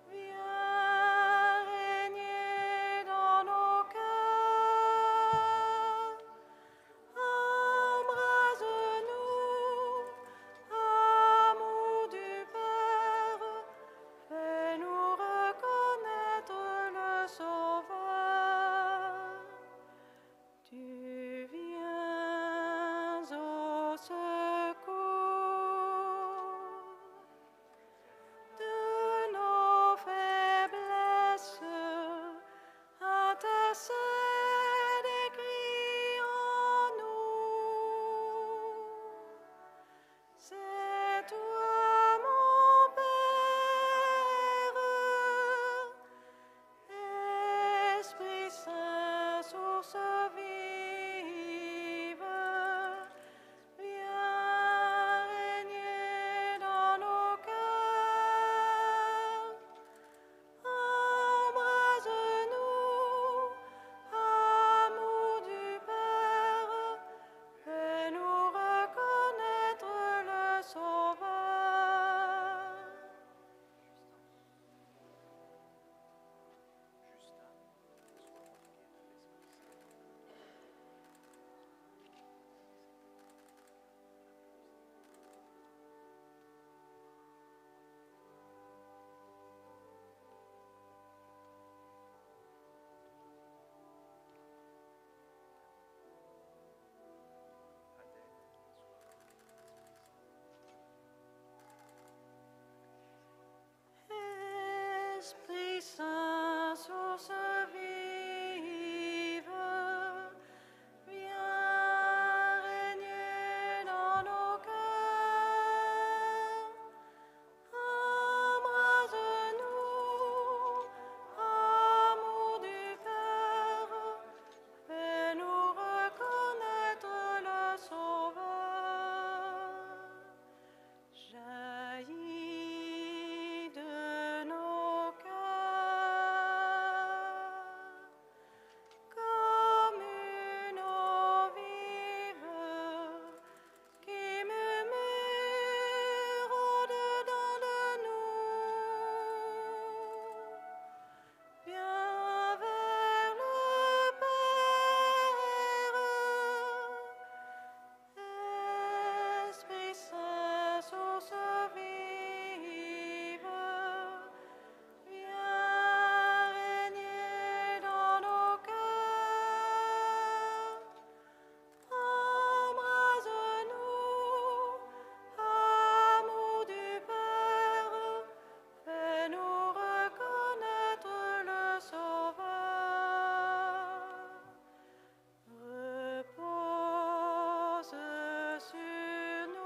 viens régner dans nos cœurs. Embrase-nous, amour du Père, fais-nous reconnaître le Sauveur. Tu viens au secours Esprit Saint, source vive, viens régner dans nos cœurs. Embrase-nous, amour du Père, fais-nous reconnaître le Sauveur. Jaillis de nos cœurs, comme une eau vive qui murmure au-dedans de nous. Viens vers le Père, Esprit Saint, source vive, viens régner dans nos cœurs. Embrase-nous, amour du Père, fais-nous reconnaître le Sauveur. Repose sur nous,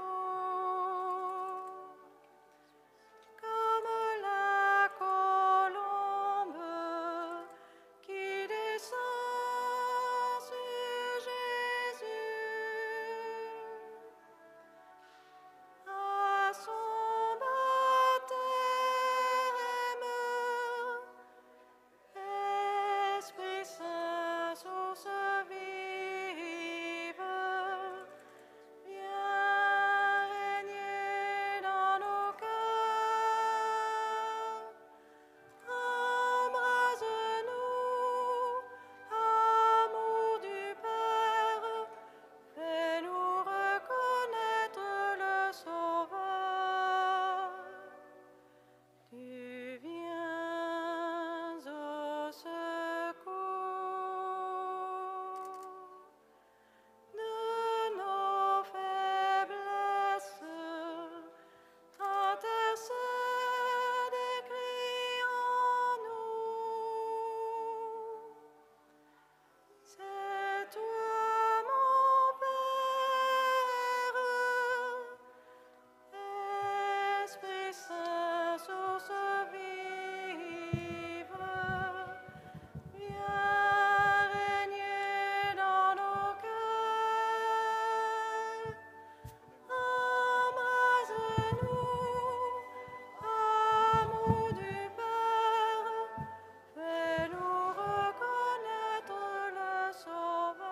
comme la colombe qui descend sur Jésus. À son baptême, Esprit Saint, source vive, viens régner dans nos cœurs. Embrase-nous, amour du Père, fais-nous reconnaître le Sauveur. Tu viens au secours de nos faiblesses, intercède et crie en nous. C'est toi, mon Père, Esprit Saint, source vive, viens régner dans nos cœurs. Embrase-nous, amour du Père, fais-nous reconnaître le Sauveur.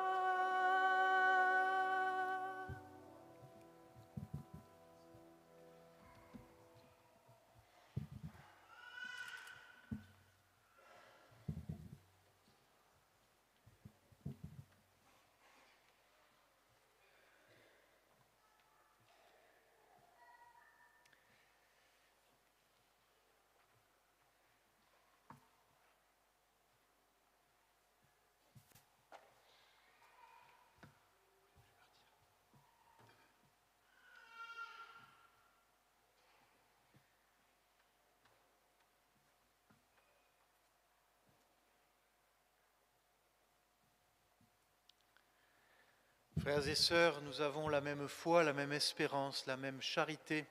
Frères et sœurs, nous avons la même foi, la même espérance, la même charité.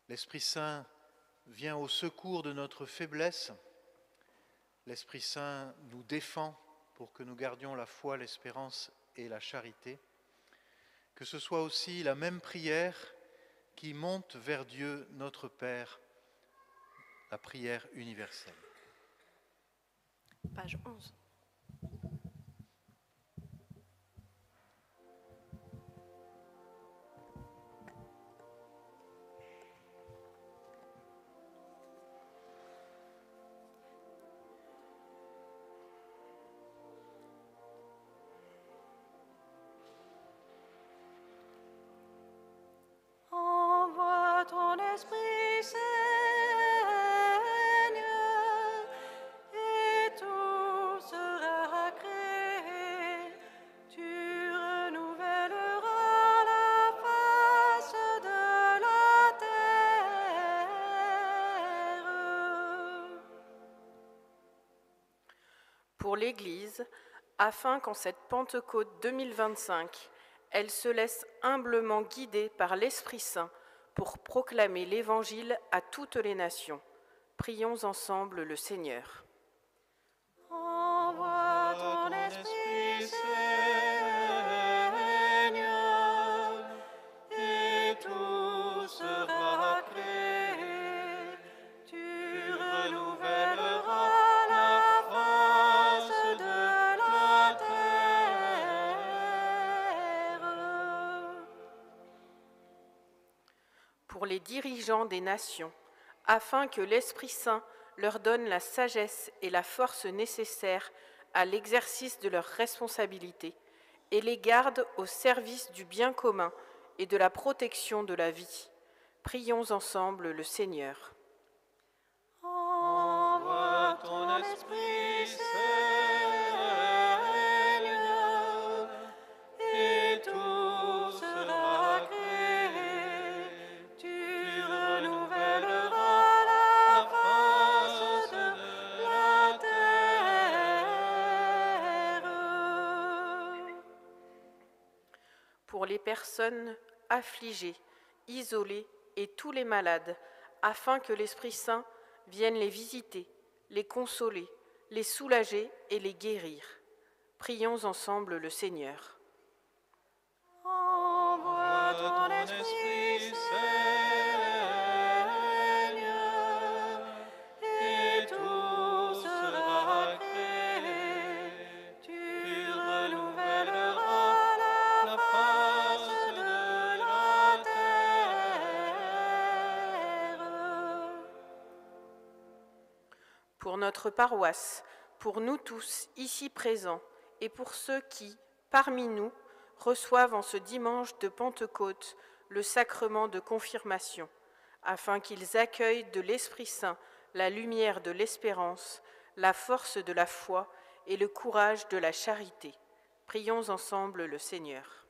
L'Esprit Saint vient au secours de notre faiblesse. L'Esprit Saint nous défend pour que nous gardions la foi, l'espérance et la charité. Que ce soit aussi la même prière qui monte vers Dieu notre Père, la prière universelle. Page 11. Envoie ton Esprit, Seigneur, et tout se pour l'Église, afin qu'en cette Pentecôte 2025, elle se laisse humblement guider par l'Esprit Saint pour proclamer l'Évangile à toutes les nations. Prions ensemble le Seigneur. Envoie ton esprit, Seigneur, et tout sera créé. Tu renouvelleras la face de la terre. Pour les dirigeants des nations, afin que l'Esprit Saint leur donne la sagesse et la force nécessaires à l'exercice de leurs responsabilités et les garde au service du bien commun et de la protection de la vie. Prions ensemble le Seigneur. Envoie ton esprit, Seigneur, et tout sera créé. Tu renouvelleras la face de la terre. Pour les personnes affligées, isolées et tous les malades, afin que l'Esprit Saint vienne les visiter, les consoler, les soulager et les guérir. Prions ensemble le Seigneur. Envoie ton esprit, Seigneur, et tout sera créé. Tu renouvelleras la face de la terre. Pour notre paroisse, pour nous tous ici présents et pour ceux qui, parmi nous, reçoivent en ce dimanche de Pentecôte le sacrement de confirmation, afin qu'ils accueillent de l'Esprit Saint la lumière de l'espérance, la force de la foi et le courage de la charité. Prions ensemble le Seigneur.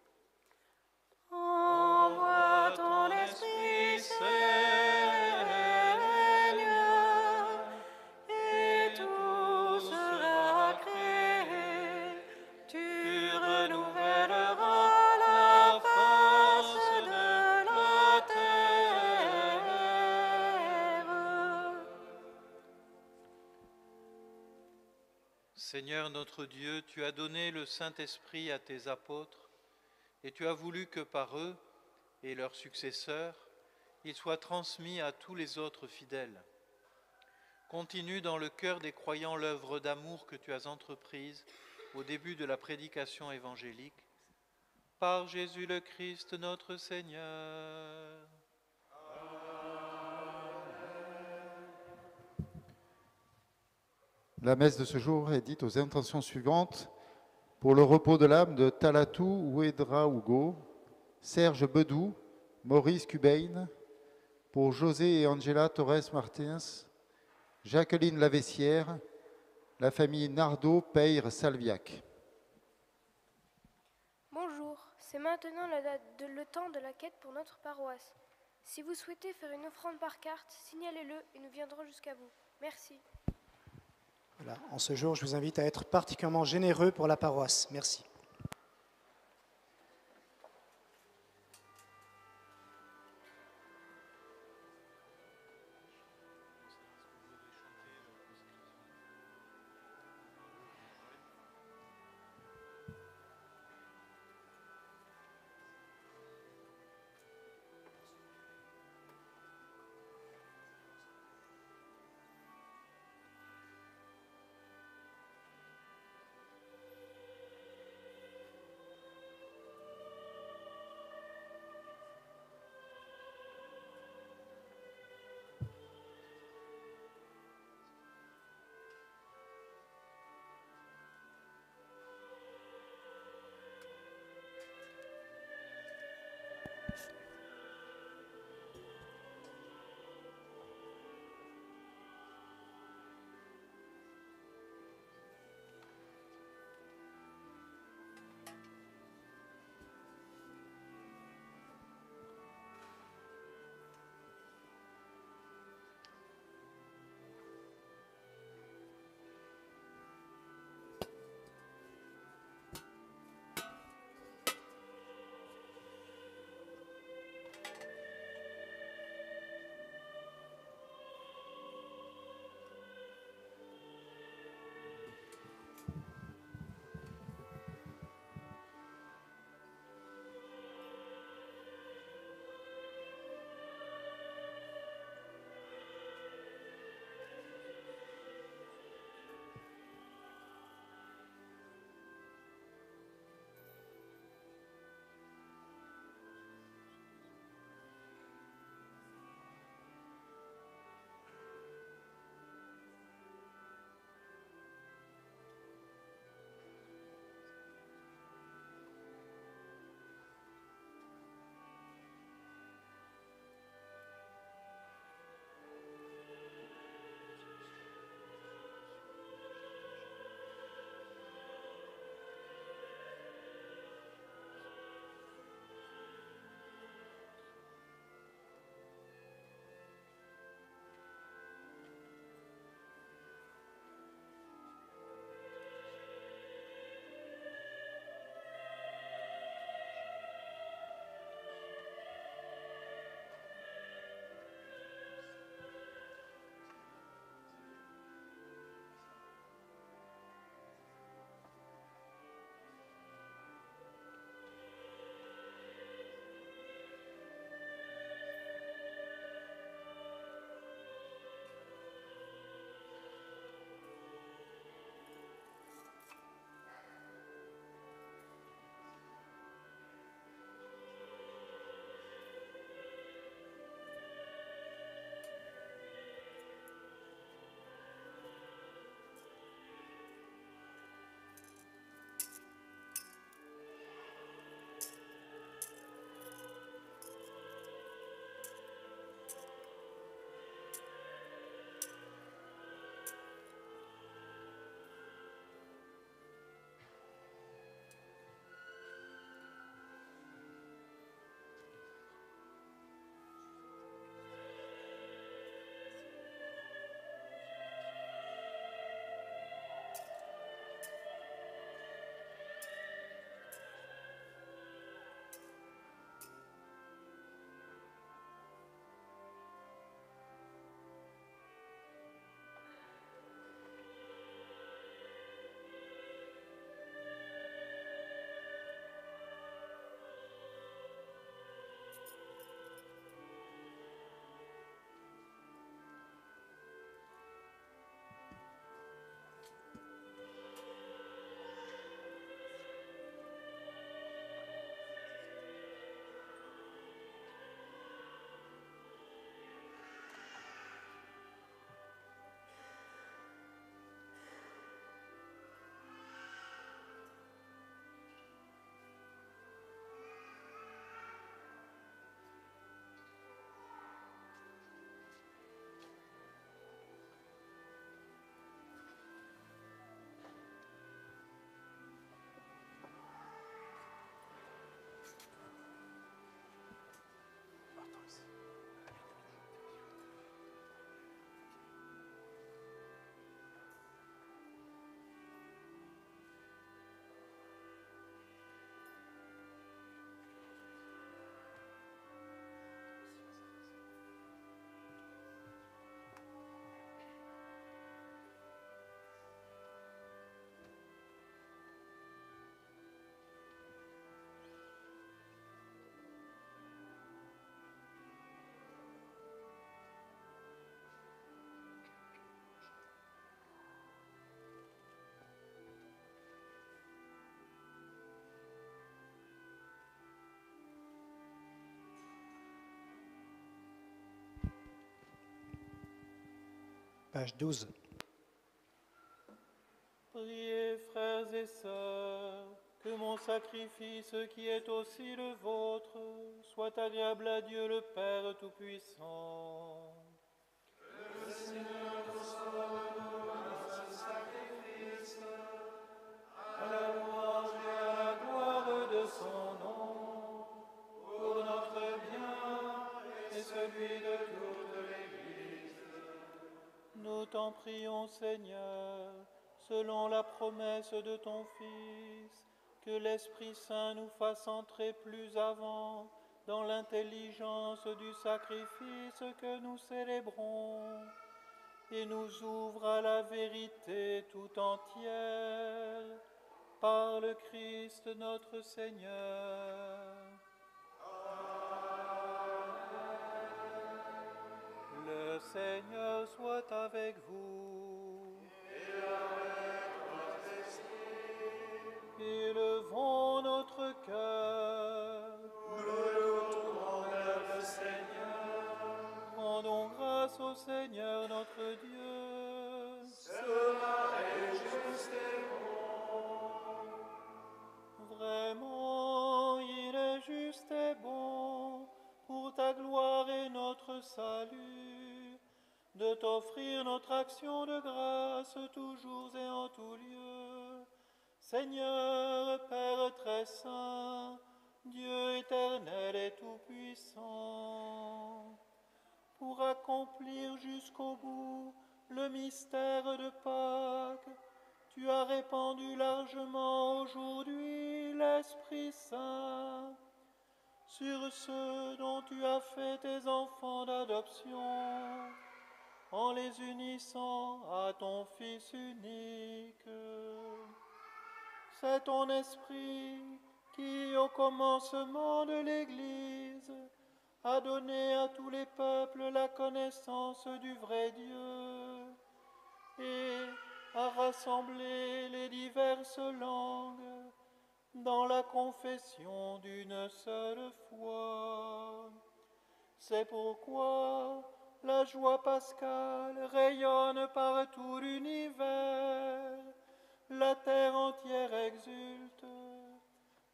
Envoie ton esprit, Seigneur, et tout sera créé. Tu renouvelleras la face de la terre. Seigneur notre Dieu, tu as donné le Saint-Esprit à tes apôtres et tu as voulu que par eux et leurs successeurs, il soit transmis à tous les autres fidèles. Continue dans le cœur des croyants l'œuvre d'amour que tu as entreprise au début de la prédication évangélique. Par Jésus le Christ notre Seigneur. La messe de ce jour est dite aux intentions suivantes. Pour le repos de l'âme de Talatou Ouedraogo, Serge Bedou, Maurice Cubain, pour José et Angela Torres Martins, Jacqueline Lavessière, la famille Nardo Peyre Salviac. Bonjour, c'est maintenant le temps de la quête pour notre paroisse. Si vous souhaitez faire une offrande par carte, signalez-le et nous viendrons jusqu'à vous. Merci. Voilà. En ce jour, je vous invite à être particulièrement généreux pour la paroisse. Merci. page 12. Priez, frères et sœurs, que mon sacrifice, qui est aussi le vôtre, soit agréable à Dieu le Père Tout-Puissant. Que le Seigneur reçoive de nous ce sacrifice, à la louange et à la gloire de son nom, pour notre bien et celui de toute l'Église. Nous t'en prions, Seigneur, selon la promesse de ton Fils, que l'Esprit Saint nous fasse entrer plus avant dans l'intelligence du sacrifice que nous célébrons, et nous ouvre à la vérité tout entière, par le Christ notre Seigneur. Le Seigneur soit avec vous. Et avec votre esprit, Élevons notre cœur. nous le tournons vers le Seigneur. Rendons grâce au Seigneur notre Dieu. Cela est juste et bon. Vraiment, il est juste et bon, pour ta gloire et notre salut, de t'offrir notre action de grâce toujours et en tout lieu. Seigneur, Père très saint, Dieu éternel et tout-puissant, pour accomplir jusqu'au bout le mystère de Pâques, tu as répandu largement aujourd'hui l'Esprit Saint sur ceux dont tu as fait tes enfants d'adoption, en les unissant à ton Fils unique. C'est ton Esprit qui, au commencement de l'Église, a donné à tous les peuples la connaissance du vrai Dieu et a rassemblé les diverses langues dans la confession d'une seule foi. C'est pourquoi la joie pascale rayonne par tout l'univers, la terre entière exulte,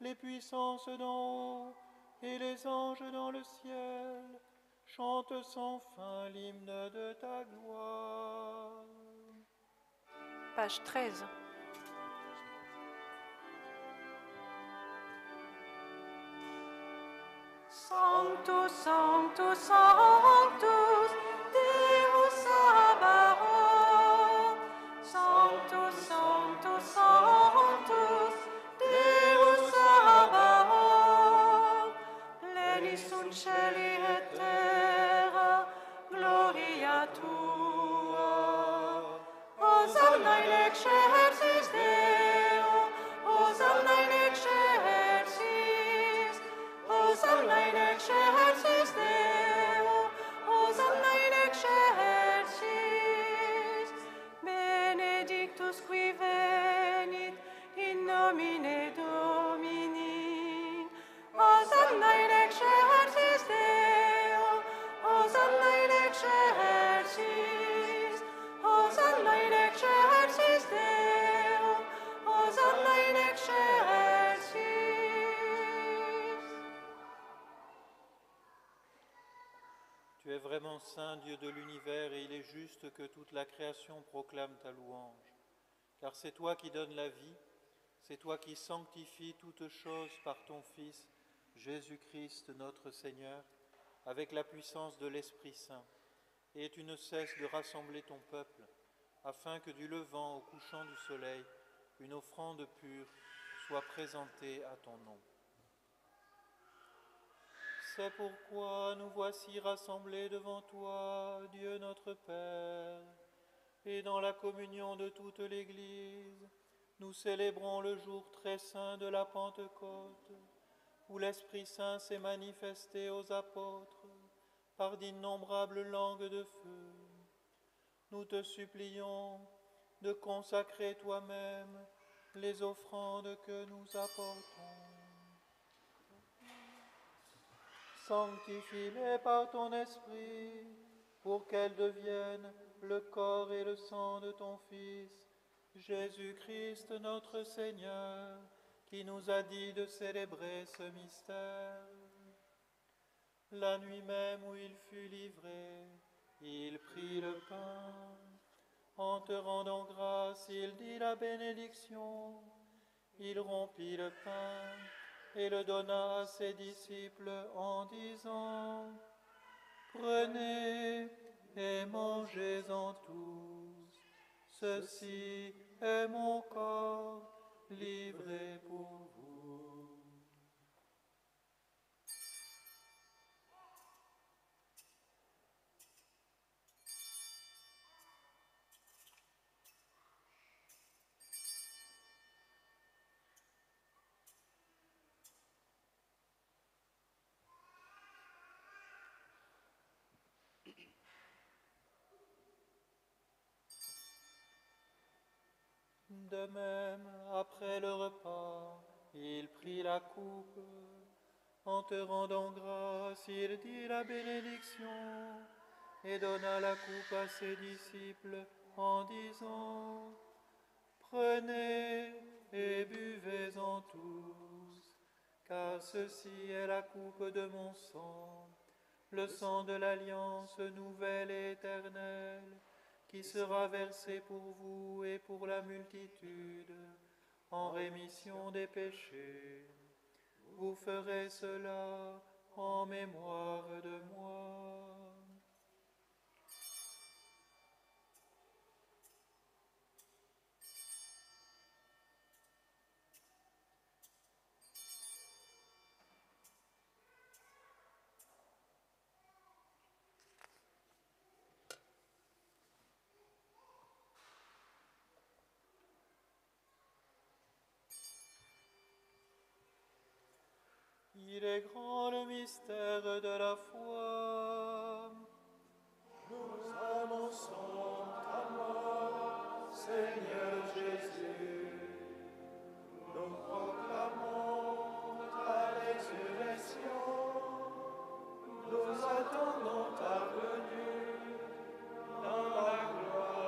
les puissances d'en haut et les anges dans le ciel chantent sans fin l'hymne de ta gloire. Page 13. Sanctus, Sanctus, Sanctus, Deus Sabaoth. Sanctus, Sanctus, Sanctus, Deus Sabaoth. Plenis sunt celi et terra, gloria tua. Hosanna in excelsis Deo, Hosanna in excelsis, Hosanna in excelsis Deo, Hosanna in excelsis. Benedictus qui venit in nomine Domini. Hosanna in excelsis Deo, Hosanna in excelsis, Hosanna in excelsis Deo, Hosanna in excelsis. Tu es vraiment saint, Dieu de l'univers, et il est juste que toute la création proclame ta louange. Car c'est toi qui donnes la vie, c'est toi qui sanctifies toutes choses par ton Fils, Jésus-Christ notre Seigneur, avec la puissance de l'Esprit Saint. Et tu ne cesses de rassembler ton peuple, afin que du levant au couchant du soleil, une offrande pure soit présentée à ton nom. C'est pourquoi nous voici rassemblés devant toi, Dieu notre Père, et dans la communion de toute l'Église, nous célébrons le jour très saint de la Pentecôte, où l'Esprit Saint s'est manifesté aux apôtres par d'innombrables langues de feu. Nous te supplions de consacrer toi-même les offrandes que nous apportons. Sanctifie-les par ton Esprit, pour qu'elles deviennent le corps et le sang de ton Fils, Jésus-Christ notre Seigneur, qui nous a dit de célébrer ce mystère. La nuit même où il fut livré, il prit le pain. En te rendant grâce, il dit la bénédiction. Il rompit le pain et le donna à ses disciples en disant: Prenez et mangez-en tous. Ceci est mon corps livré pour vous. De même, après le repas, il prit la coupe. En te rendant grâce, il dit la bénédiction et donna la coupe à ses disciples en disant: Prenez et buvez-en tous, car ceci est la coupe de mon sang, le sang de l'alliance nouvelle et éternelle, qui sera versé pour vous et pour la multitude, en rémission des péchés. Vous ferez cela en mémoire de moi. Il est grand le mystère de la foi. Nous annonçons ta mort, Seigneur Jésus. Nous proclamons ta résurrection. Nous attendons ta venue dans la gloire.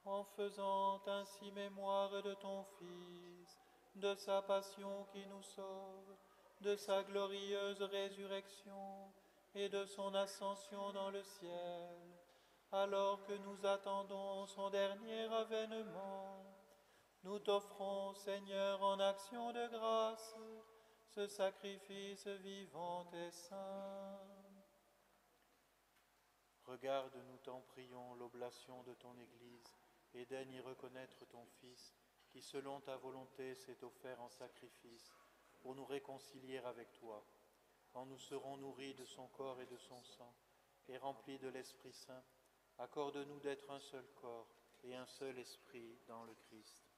En faisant ainsi mémoire de ton Fils, de sa passion qui nous sauve, de sa glorieuse résurrection et de son ascension dans le ciel, alors que nous attendons son dernier avènement, nous t'offrons, Seigneur, en action de grâce, ce sacrifice vivant et saint. Regarde, nous t'en prions, l'oblation de ton Église, et daigne y reconnaître ton Fils, qui selon ta volonté s'est offert en sacrifice, pour nous réconcilier avec toi, quand nous serons nourris de son corps et de son sang, et remplis de l'Esprit Saint. Accorde-nous d'être un seul corps et un seul esprit dans le Christ.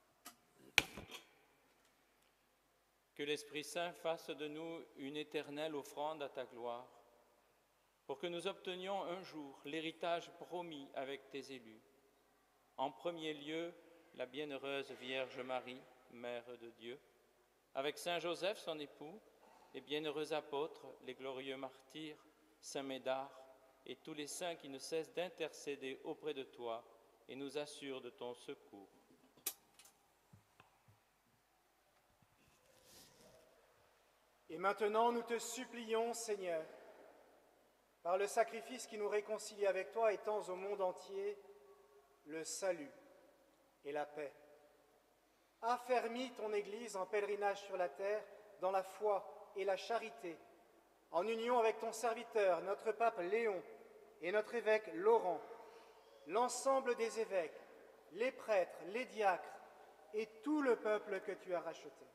Que l'Esprit Saint fasse de nous une éternelle offrande à ta gloire, pour que nous obtenions un jour l'héritage promis avec tes élus. En premier lieu, la bienheureuse Vierge Marie, Mère de Dieu, avec Saint Joseph, son époux, les bienheureux apôtres, les glorieux martyrs, Saint Médard et tous les saints qui ne cessent d'intercéder auprès de toi et nous assurent de ton secours. Et maintenant, nous te supplions, Seigneur, par le sacrifice qui nous réconcilie avec toi, étends au monde entier le salut et la paix. Affermis ton Église en pèlerinage sur la terre, dans la foi et la charité, en union avec ton serviteur, notre pape Léon, et notre évêque Laurent, l'ensemble des évêques, les prêtres, les diacres et tout le peuple que tu as racheté.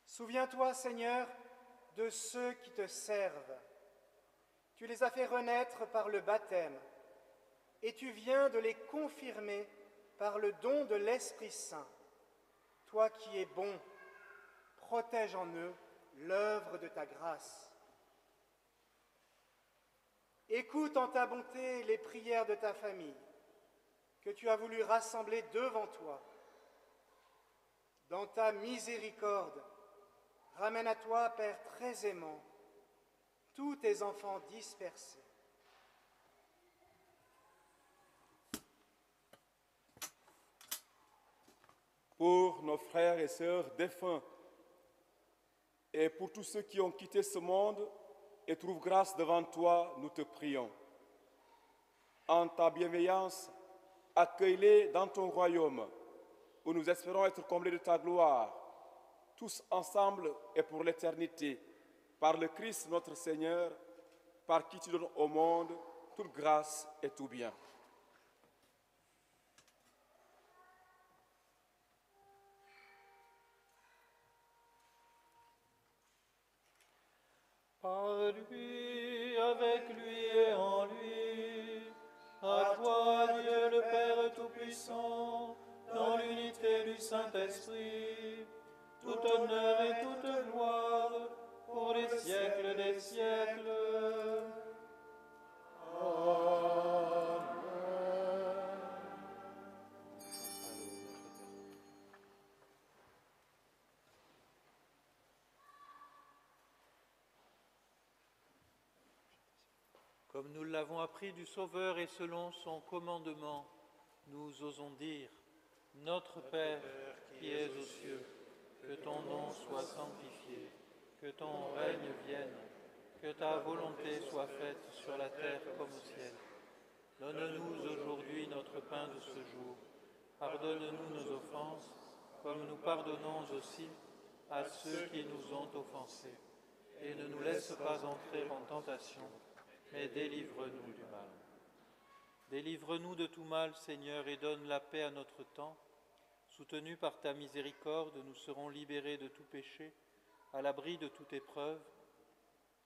Souviens-toi, Seigneur, de ceux qui te servent. Tu les as fait renaître par le baptême, et tu viens de les confirmer par le don de l'Esprit Saint. Toi qui es bon, protège en eux l'œuvre de ta grâce. Écoute en ta bonté les prières de ta famille, que tu as voulu rassembler devant toi. Dans ta miséricorde, ramène à toi, Père très aimant, tous tes enfants dispersés. Pour nos frères et sœurs défunts et pour tous ceux qui ont quitté ce monde et trouvent grâce devant toi, nous te prions. En ta bienveillance, accueille-les dans ton royaume, où nous espérons être comblés de ta gloire, tous ensemble et pour l'éternité, par le Christ notre Seigneur, par qui tu donnes au monde toute grâce et tout bien. Par lui, avec lui et en lui, à toi, Dieu le Père Tout-Puissant, dans l'unité du Saint-Esprit, tout honneur et toute gloire pour les siècles des siècles. Amen. Comme nous l'avons appris du Sauveur et selon son commandement, nous osons dire, Notre Père qui es aux cieux, que ton nom soit sanctifié, que ton règne vienne, que ta volonté soit faite sur la terre comme au ciel. Donne-nous aujourd'hui notre pain de ce jour. Pardonne-nous nos offenses, comme nous pardonnons aussi à ceux qui nous ont offensés. Et ne nous laisse pas entrer en tentation, mais délivre-nous du mal. Délivre-nous de tout mal, Seigneur, et donne la paix à notre temps. Soutenus par ta miséricorde, nous serons libérés de tout péché, à l'abri de toute épreuve.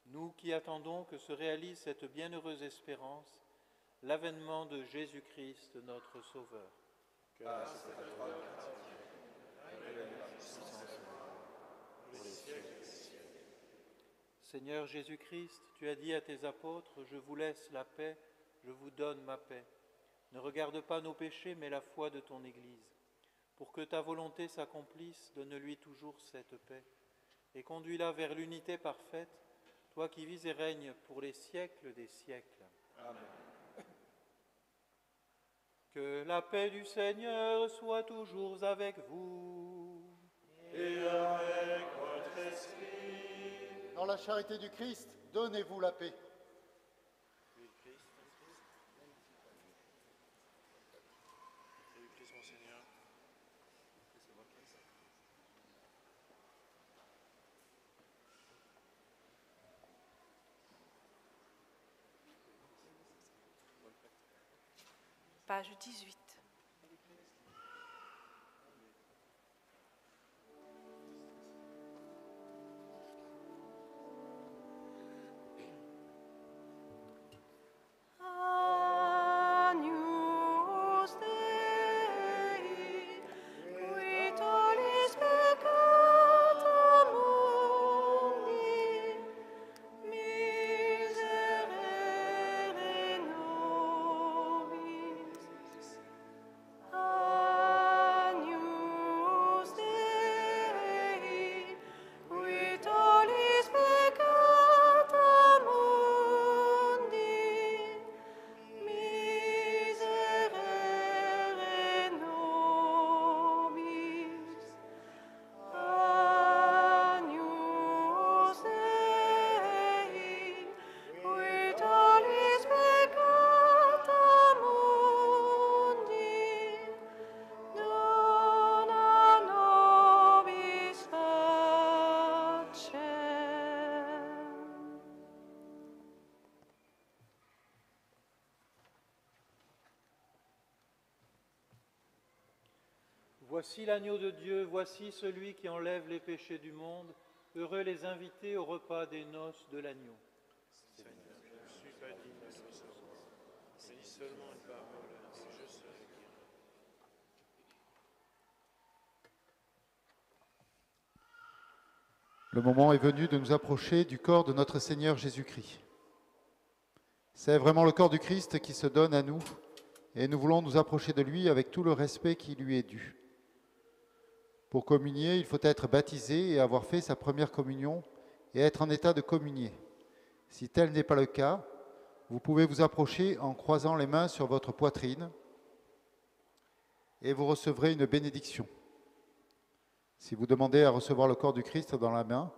Nous qui attendons que se réalise cette bienheureuse espérance, l'avènement de Jésus-Christ, notre Sauveur. Car c'est à toi Seigneur Jésus-Christ, tu as dit à tes apôtres, « Je vous laisse la paix, je vous donne ma paix. Ne regarde pas nos péchés, mais la foi de ton Église. Pour que ta volonté s'accomplisse, donne-lui toujours cette paix. Et conduis-la vers l'unité parfaite, toi qui vis et règnes pour les siècles des siècles. » Amen. Que la paix du Seigneur soit toujours avec vous. Et avec votre esprit. Dans la charité du Christ, donnez-vous la paix. Page 18. Voici l'agneau de Dieu, voici celui qui enlève les péchés du monde. Heureux les invités au repas des noces de l'agneau. Seigneur, je ne suis pas digne de recevoir, mais dis seulement une parole, et je serai guéri. Le moment est venu de nous approcher du corps de notre Seigneur Jésus-Christ. C'est vraiment le corps du Christ qui se donne à nous, et nous voulons nous approcher de lui avec tout le respect qui lui est dû. Pour communier, il faut être baptisé et avoir fait sa première communion et être en état de communier. Si tel n'est pas le cas, vous pouvez vous approcher en croisant les mains sur votre poitrine et vous recevrez une bénédiction. Si vous demandez à recevoir le corps du Christ dans la main,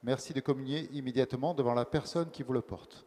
merci de communier immédiatement devant la personne qui vous le porte.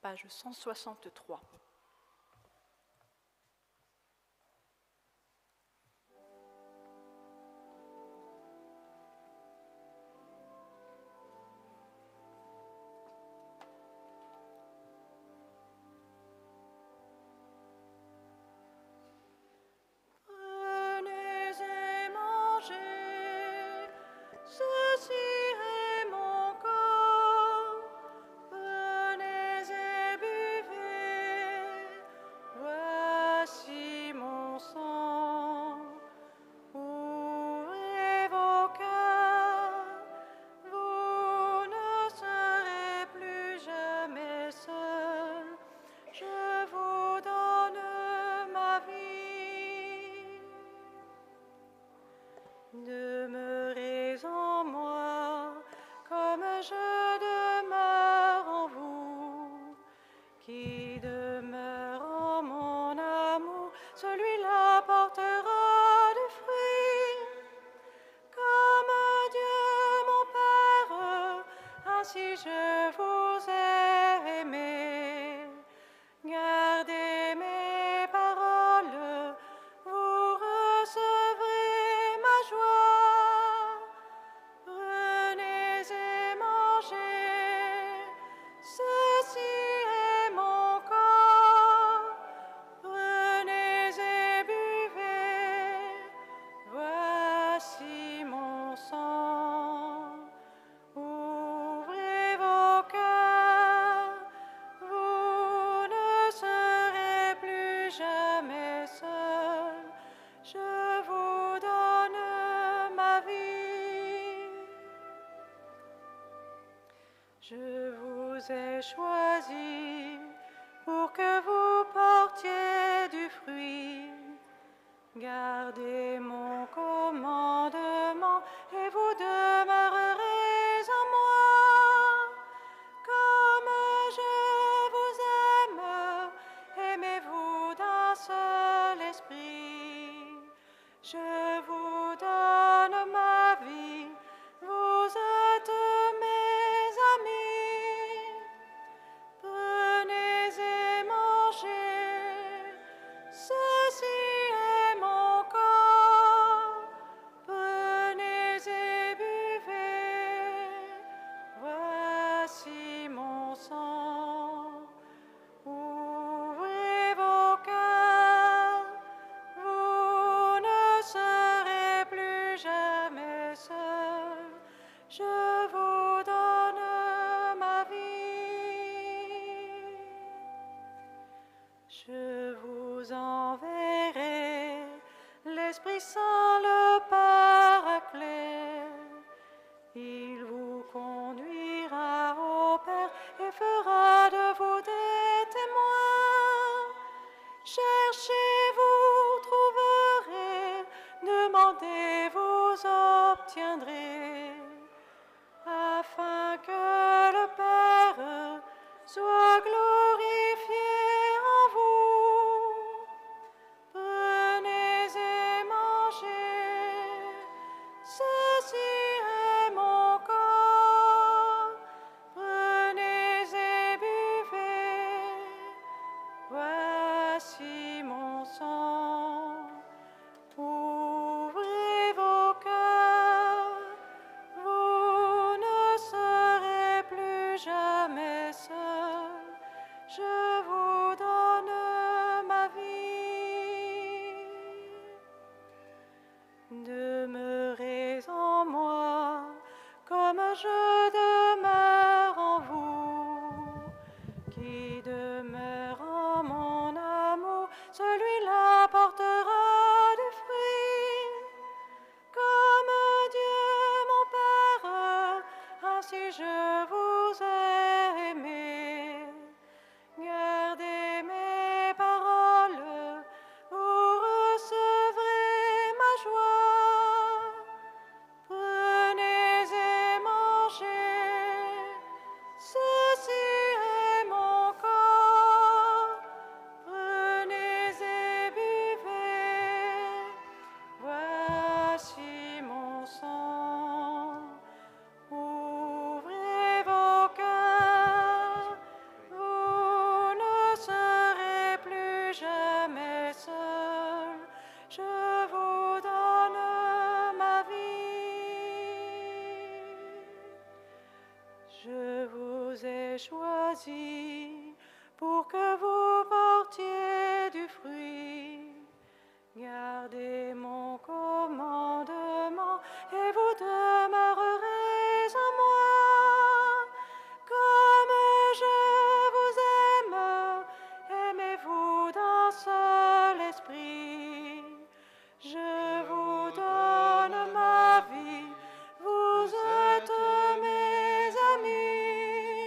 Page 163. Prenez et mangez, ceci est mon corps. Prenez et buvez, voici mon sang. Ouvrez vos cœurs, vous ne serez plus jamais seuls. Je vous donne ma vie. Demeurez en moi comme je demeure en vous. Qui demeure en mon amour, celui-là portera des fruits. Comme Dieu mon Père, ainsi je vous ai aimé. Gardez mes paroles, vous recevrez ma joie. Prenez et mangez, ceci est mon corps. Prenez et buvez, voici mon sang. Ouvrez vos cœurs, vous ne serez plus jamais seuls. Je vous donne ma vie. Je vous ai choisi pour que vous portiez du fruit. Gardez mon commandement et vous demeurerez en moi. Comme je vous aime, aimez-vous d'un seul esprit. Je vous donne ma vie, vous êtes mes amis. Prenez et mangez, ceci est mon corps. Prenez et buvez, voici mon sang. Ouvrez vos cœurs, vous ne serez plus jamais seuls. Je vous donne ma vie. Je vous enverrai l'Esprit Saint, le Paraclet. Il vous conduira au Père et fera de vous des témoins. Cherchez, vous trouverez, demandez, vous obtiendrez, afin que le Père soit glorifié en vous. Prenez et mangez, ceci est mon corps. Prenez et buvez, mon sang. Ouvrez vos cœurs, vous ne serez plus jamais seul. Je vous donne ma vie. Demeurez en moi comme je demeure en vous. Qui demeure en mon amour, celui-là portera du fruit. Comme Dieu mon Père, ainsi je vous ai aimé. Gardez mes paroles, vous recevrez ma joie. Prenez et mangez, ceci est mon corps. Prenez et buvez, voici mon sang. Ouvrez vos cœurs, vous ne serez plus jamais seul. Je vous donne ma vie. Je vous ai choisi pour que vous portiez du fruit. Gardez mon commandement et vous demeurerez en moi. Comme je vous aime, aimez-vous d'un seul esprit. Je vous donne ma vie, vous êtes mes amis.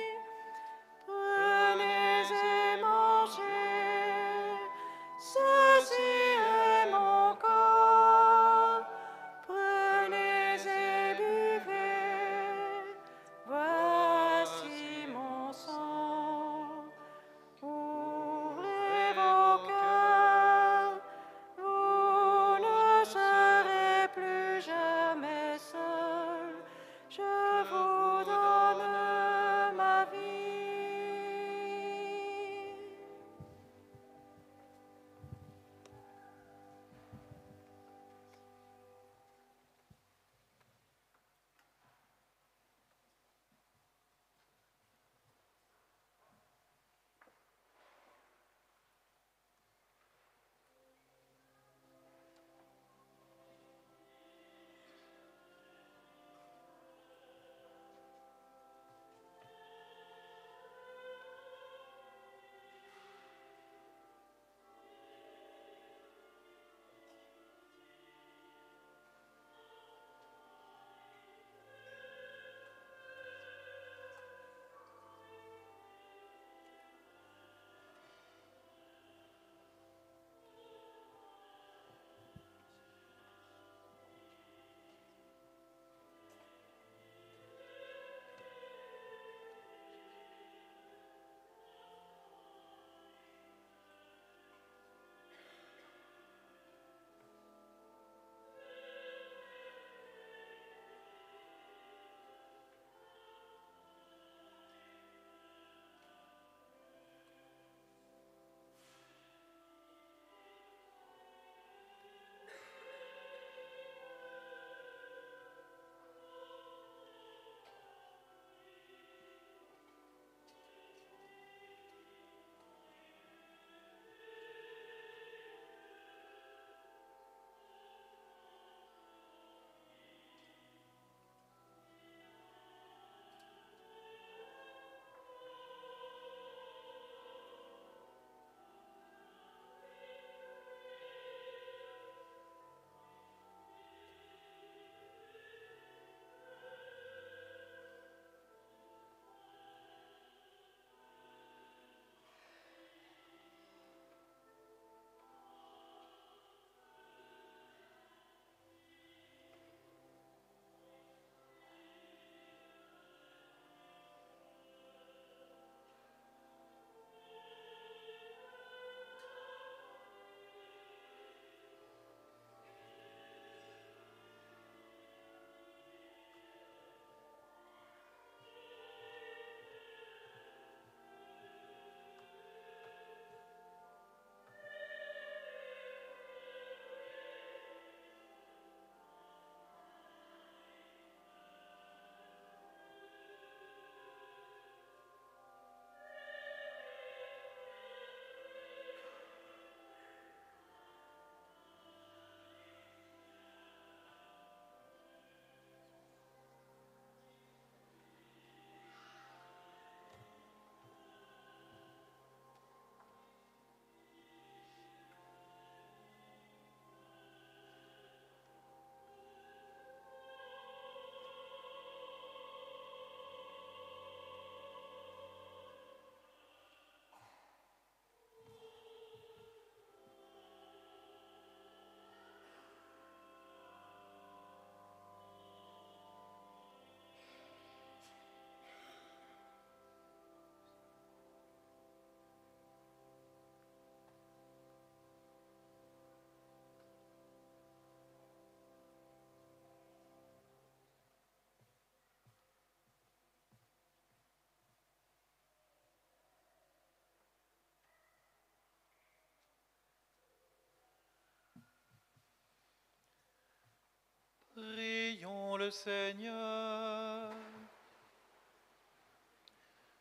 le Seigneur.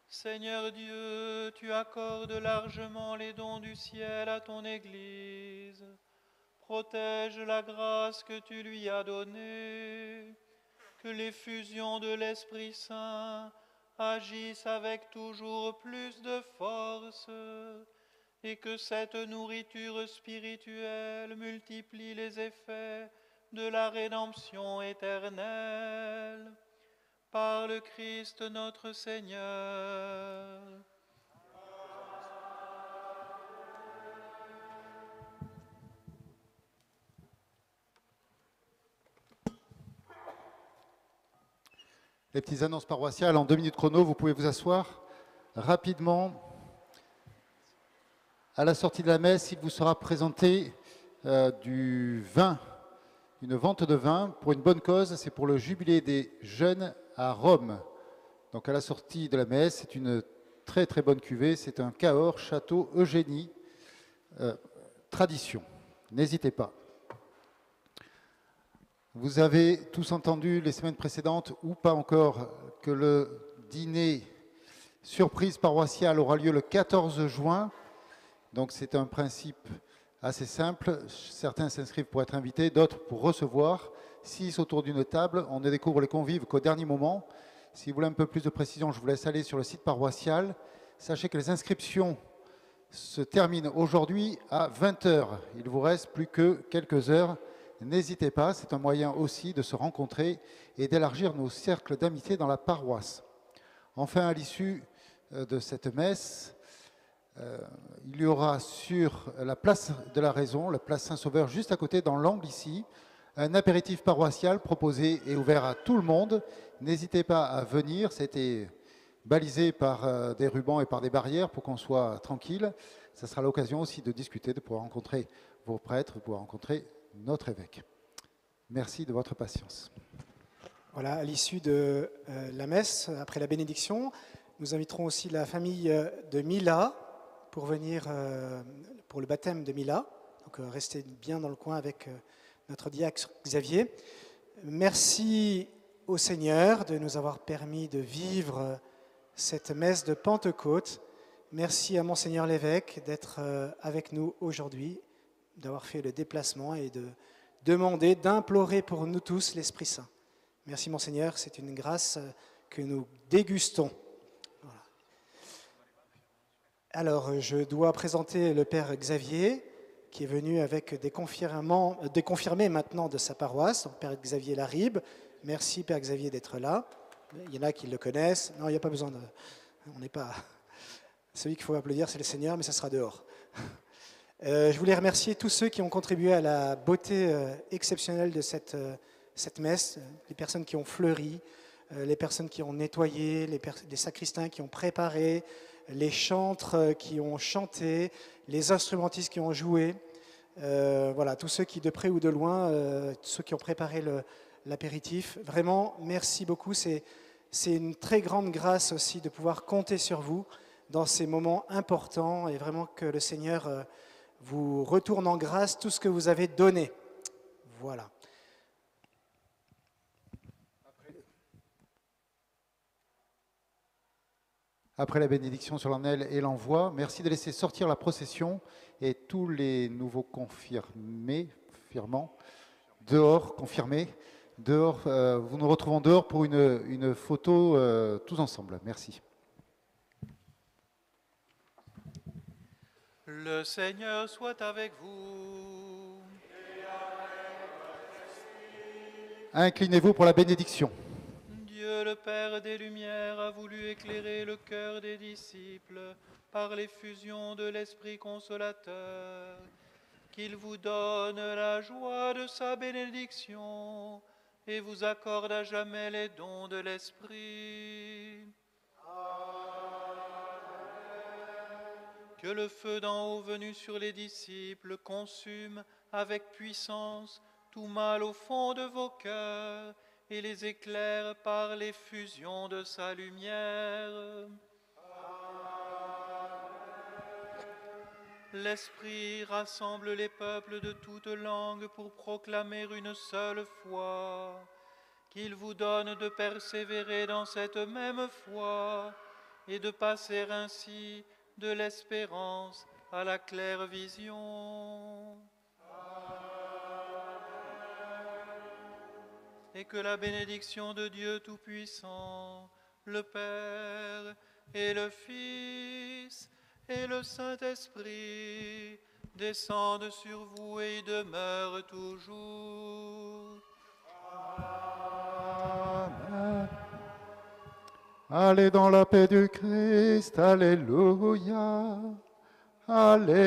Seigneur Dieu, tu accordes largement les dons du ciel à ton Église. Protège la grâce que tu lui as donnée, que l'effusion de l'Esprit Saint agisse avec toujours plus de force, et que cette nourriture spirituelle multiplie les effets de la rédemption éternelle. Par le Christ notre Seigneur. Les petites annonces paroissiales en 2 minutes chrono, vous pouvez vous asseoir rapidement. À la sortie de la messe, il vous sera présenté du vin, une vente de vin pour une bonne cause, c'est pour le jubilé des jeunes à Rome. Donc à la sortie de la messe, c'est une très très bonne cuvée, c'est un Cahors Château Eugénie, tradition. N'hésitez pas. Vous avez tous entendu les semaines précédentes, ou pas encore, que le dîner surprise paroissiale aura lieu le 14 juin. Donc c'est un principe assez simple. Certains s'inscrivent pour être invités, d'autres pour recevoir. 6 autour d'une table. On ne découvre les convives qu'au dernier moment. Si vous voulez un peu plus de précision, je vous laisse aller sur le site paroissial. Sachez que les inscriptions se terminent aujourd'hui à 20h. Il vous reste plus que quelques heures. N'hésitez pas, c'est un moyen aussi de se rencontrer et d'élargir nos cercles d'amitié dans la paroisse. Enfin, à l'issue de cette messe, il y aura sur la place de la Raison, la place Saint-Sauveur, juste à côté, dans l'angle ici, un apéritif paroissial proposé et ouvert à tout le monde. N'hésitez pas à venir, c'était balisé par des rubans et par des barrières pour qu'on soit tranquille. Ça sera l'occasion aussi de discuter, de pouvoir rencontrer vos prêtres, de pouvoir rencontrer notre évêque. Merci de votre patience. Voilà, à l'issue de la messe, après la bénédiction, nous inviterons aussi la famille de Mila pour venir pour le baptême de Mila. Donc restez bien dans le coin avec notre diacre Xavier. Merci au Seigneur de nous avoir permis de vivre cette messe de Pentecôte. Merci à Monseigneur l'évêque d'être avec nous aujourd'hui, d'avoir fait le déplacement et de demander, d'implorer pour nous tous l'Esprit Saint. Merci Monseigneur, c'est une grâce que nous dégustons. Voilà. Alors, je dois présenter le Père Xavier, qui est venu avec des confirmés maintenant de sa paroisse, donc Père Xavier Laribe. Merci Père Xavier d'être là. Il y en a qui le connaissent. Non, il n'y a pas besoin de... On n'est pas... Celui qu'il faut applaudir, c'est le Seigneur, mais ça sera dehors. Je voulais remercier tous ceux qui ont contribué à la beauté exceptionnelle de cette messe, les personnes qui ont fleuri, les personnes qui ont nettoyé, les sacristains qui ont préparé, les chantres qui ont chanté, les instrumentistes qui ont joué, voilà, tous ceux qui, de près ou de loin, ceux qui ont préparé l'apéritif. Vraiment, merci beaucoup. C'est une très grande grâce aussi de pouvoir compter sur vous dans ces moments importants et vraiment que le Seigneur vous retourne en grâce tout ce que vous avez donné. Voilà. Après la bénédiction solennelle et l'envoi, merci de laisser sortir la procession et tous les nouveaux confirmés, confirmés, dehors. Vous nous retrouvons dehors pour une photo tous ensemble. Merci. Le Seigneur soit avec vous. Inclinez-vous pour la bénédiction. Dieu, le Père des Lumières, a voulu éclairer le cœur des disciples par l'effusion de l'Esprit consolateur. Qu'il vous donne la joie de sa bénédiction et vous accorde à jamais les dons de l'Esprit. Que le feu d'en haut venu sur les disciples consume avec puissance tout mal au fond de vos cœurs et les éclaire par l'effusion de sa lumière. L'Esprit rassemble les peuples de toutes langues pour proclamer une seule foi. qu'il vous donne de persévérer dans cette même foi et de passer ainsi de l'espérance à la claire vision. Et que la bénédiction de Dieu Tout-Puissant, le Père et le Fils et le Saint-Esprit descendent sur vous et y demeurent toujours. Amen. Allez dans la paix du Christ, alléluia, alléluia.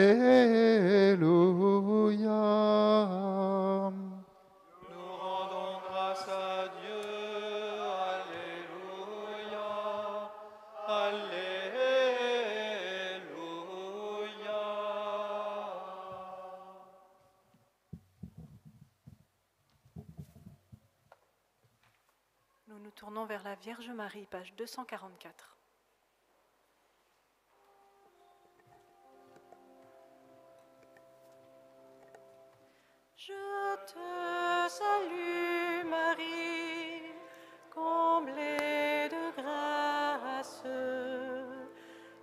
Nous rendons grâce à Dieu, alléluia, alléluia. Nous nous tournons vers la Vierge Marie, page 244. Je te salue Marie, comblée de grâce.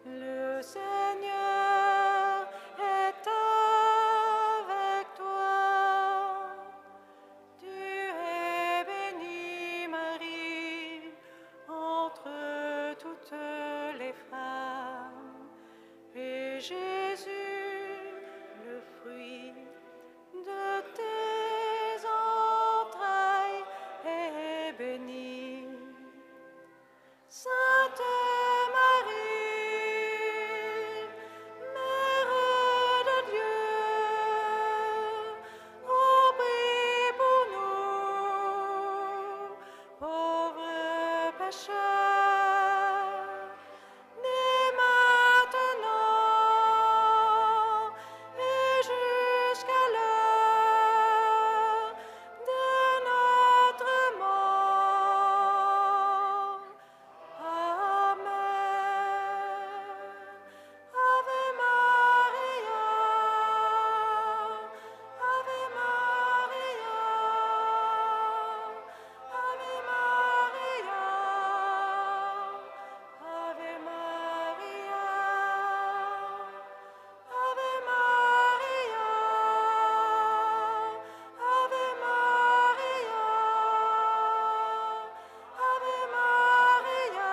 Le Seigneur est avec toi. Tu es bénie Marie entre toutes les femmes. Et Jésus, le fruit de tes entrailles est béni. Sainte Marie, Mère de Dieu, ô prie pour nous, pauvres pécheurs, dès maintenant et jusqu'à l'heure de notre mort. Amen. Ave Maria, Ave Maria, Ave Maria, Ave Maria, Ave Maria, Ave Maria, Ave Maria,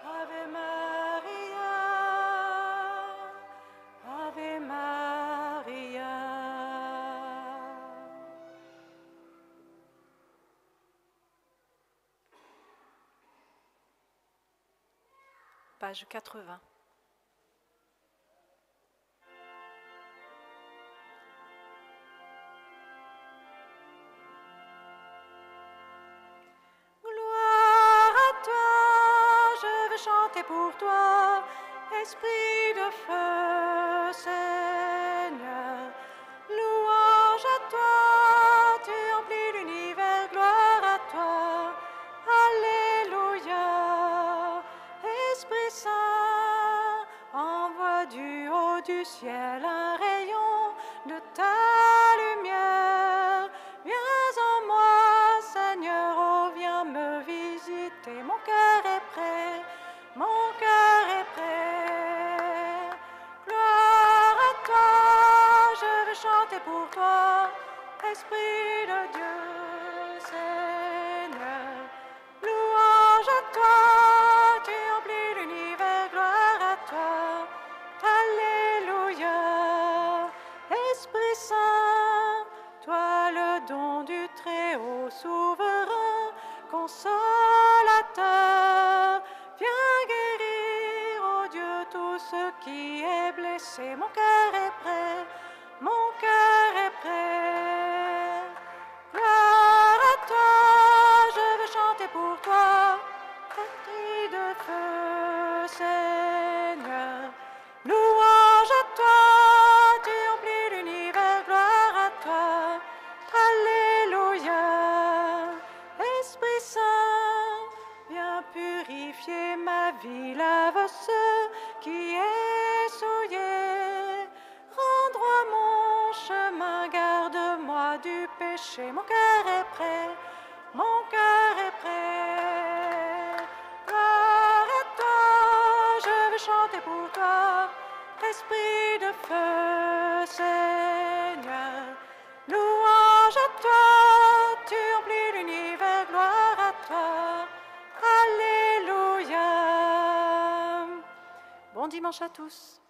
Ave Maria, Ave Maria. Page 80. Gloire à toi, je veux chanter pour toi, esprit de feu, Seigneur. Louange à toi, tu emplis l'univers, gloire à toi, alléluia. Esprit Saint, envoie du haut du ciel un rayon de ta lumière. Viens en moi, Seigneur, oh viens me visiter. Mon cœur est prêt, mon cœur est prêt. Gloire à toi, je veux chanter pour toi, Esprit de Dieu, Seigneur. Louange à toi, tu emplis l'univers, gloire à toi, alléluia. Esprit Saint, toi le don du Très-Haut souverain, consolateur, viens guérir, ô Dieu, tout ce qui est blessé. Mon cœur est prêt, mon cœur est prêt. Gloire à toi, je veux chanter pour toi, esprit de feu, Seigneur. Louange à toi, tu emplis l'univers, gloire à toi, alléluia. Esprit Saint, toucher, mon cœur est prêt, mon cœur est prêt. Gloire à toi, je veux chanter pour toi, Esprit de feu, Seigneur. Louange à toi, tu emplis l'univers, gloire à toi, Alléluia. Bon dimanche à tous.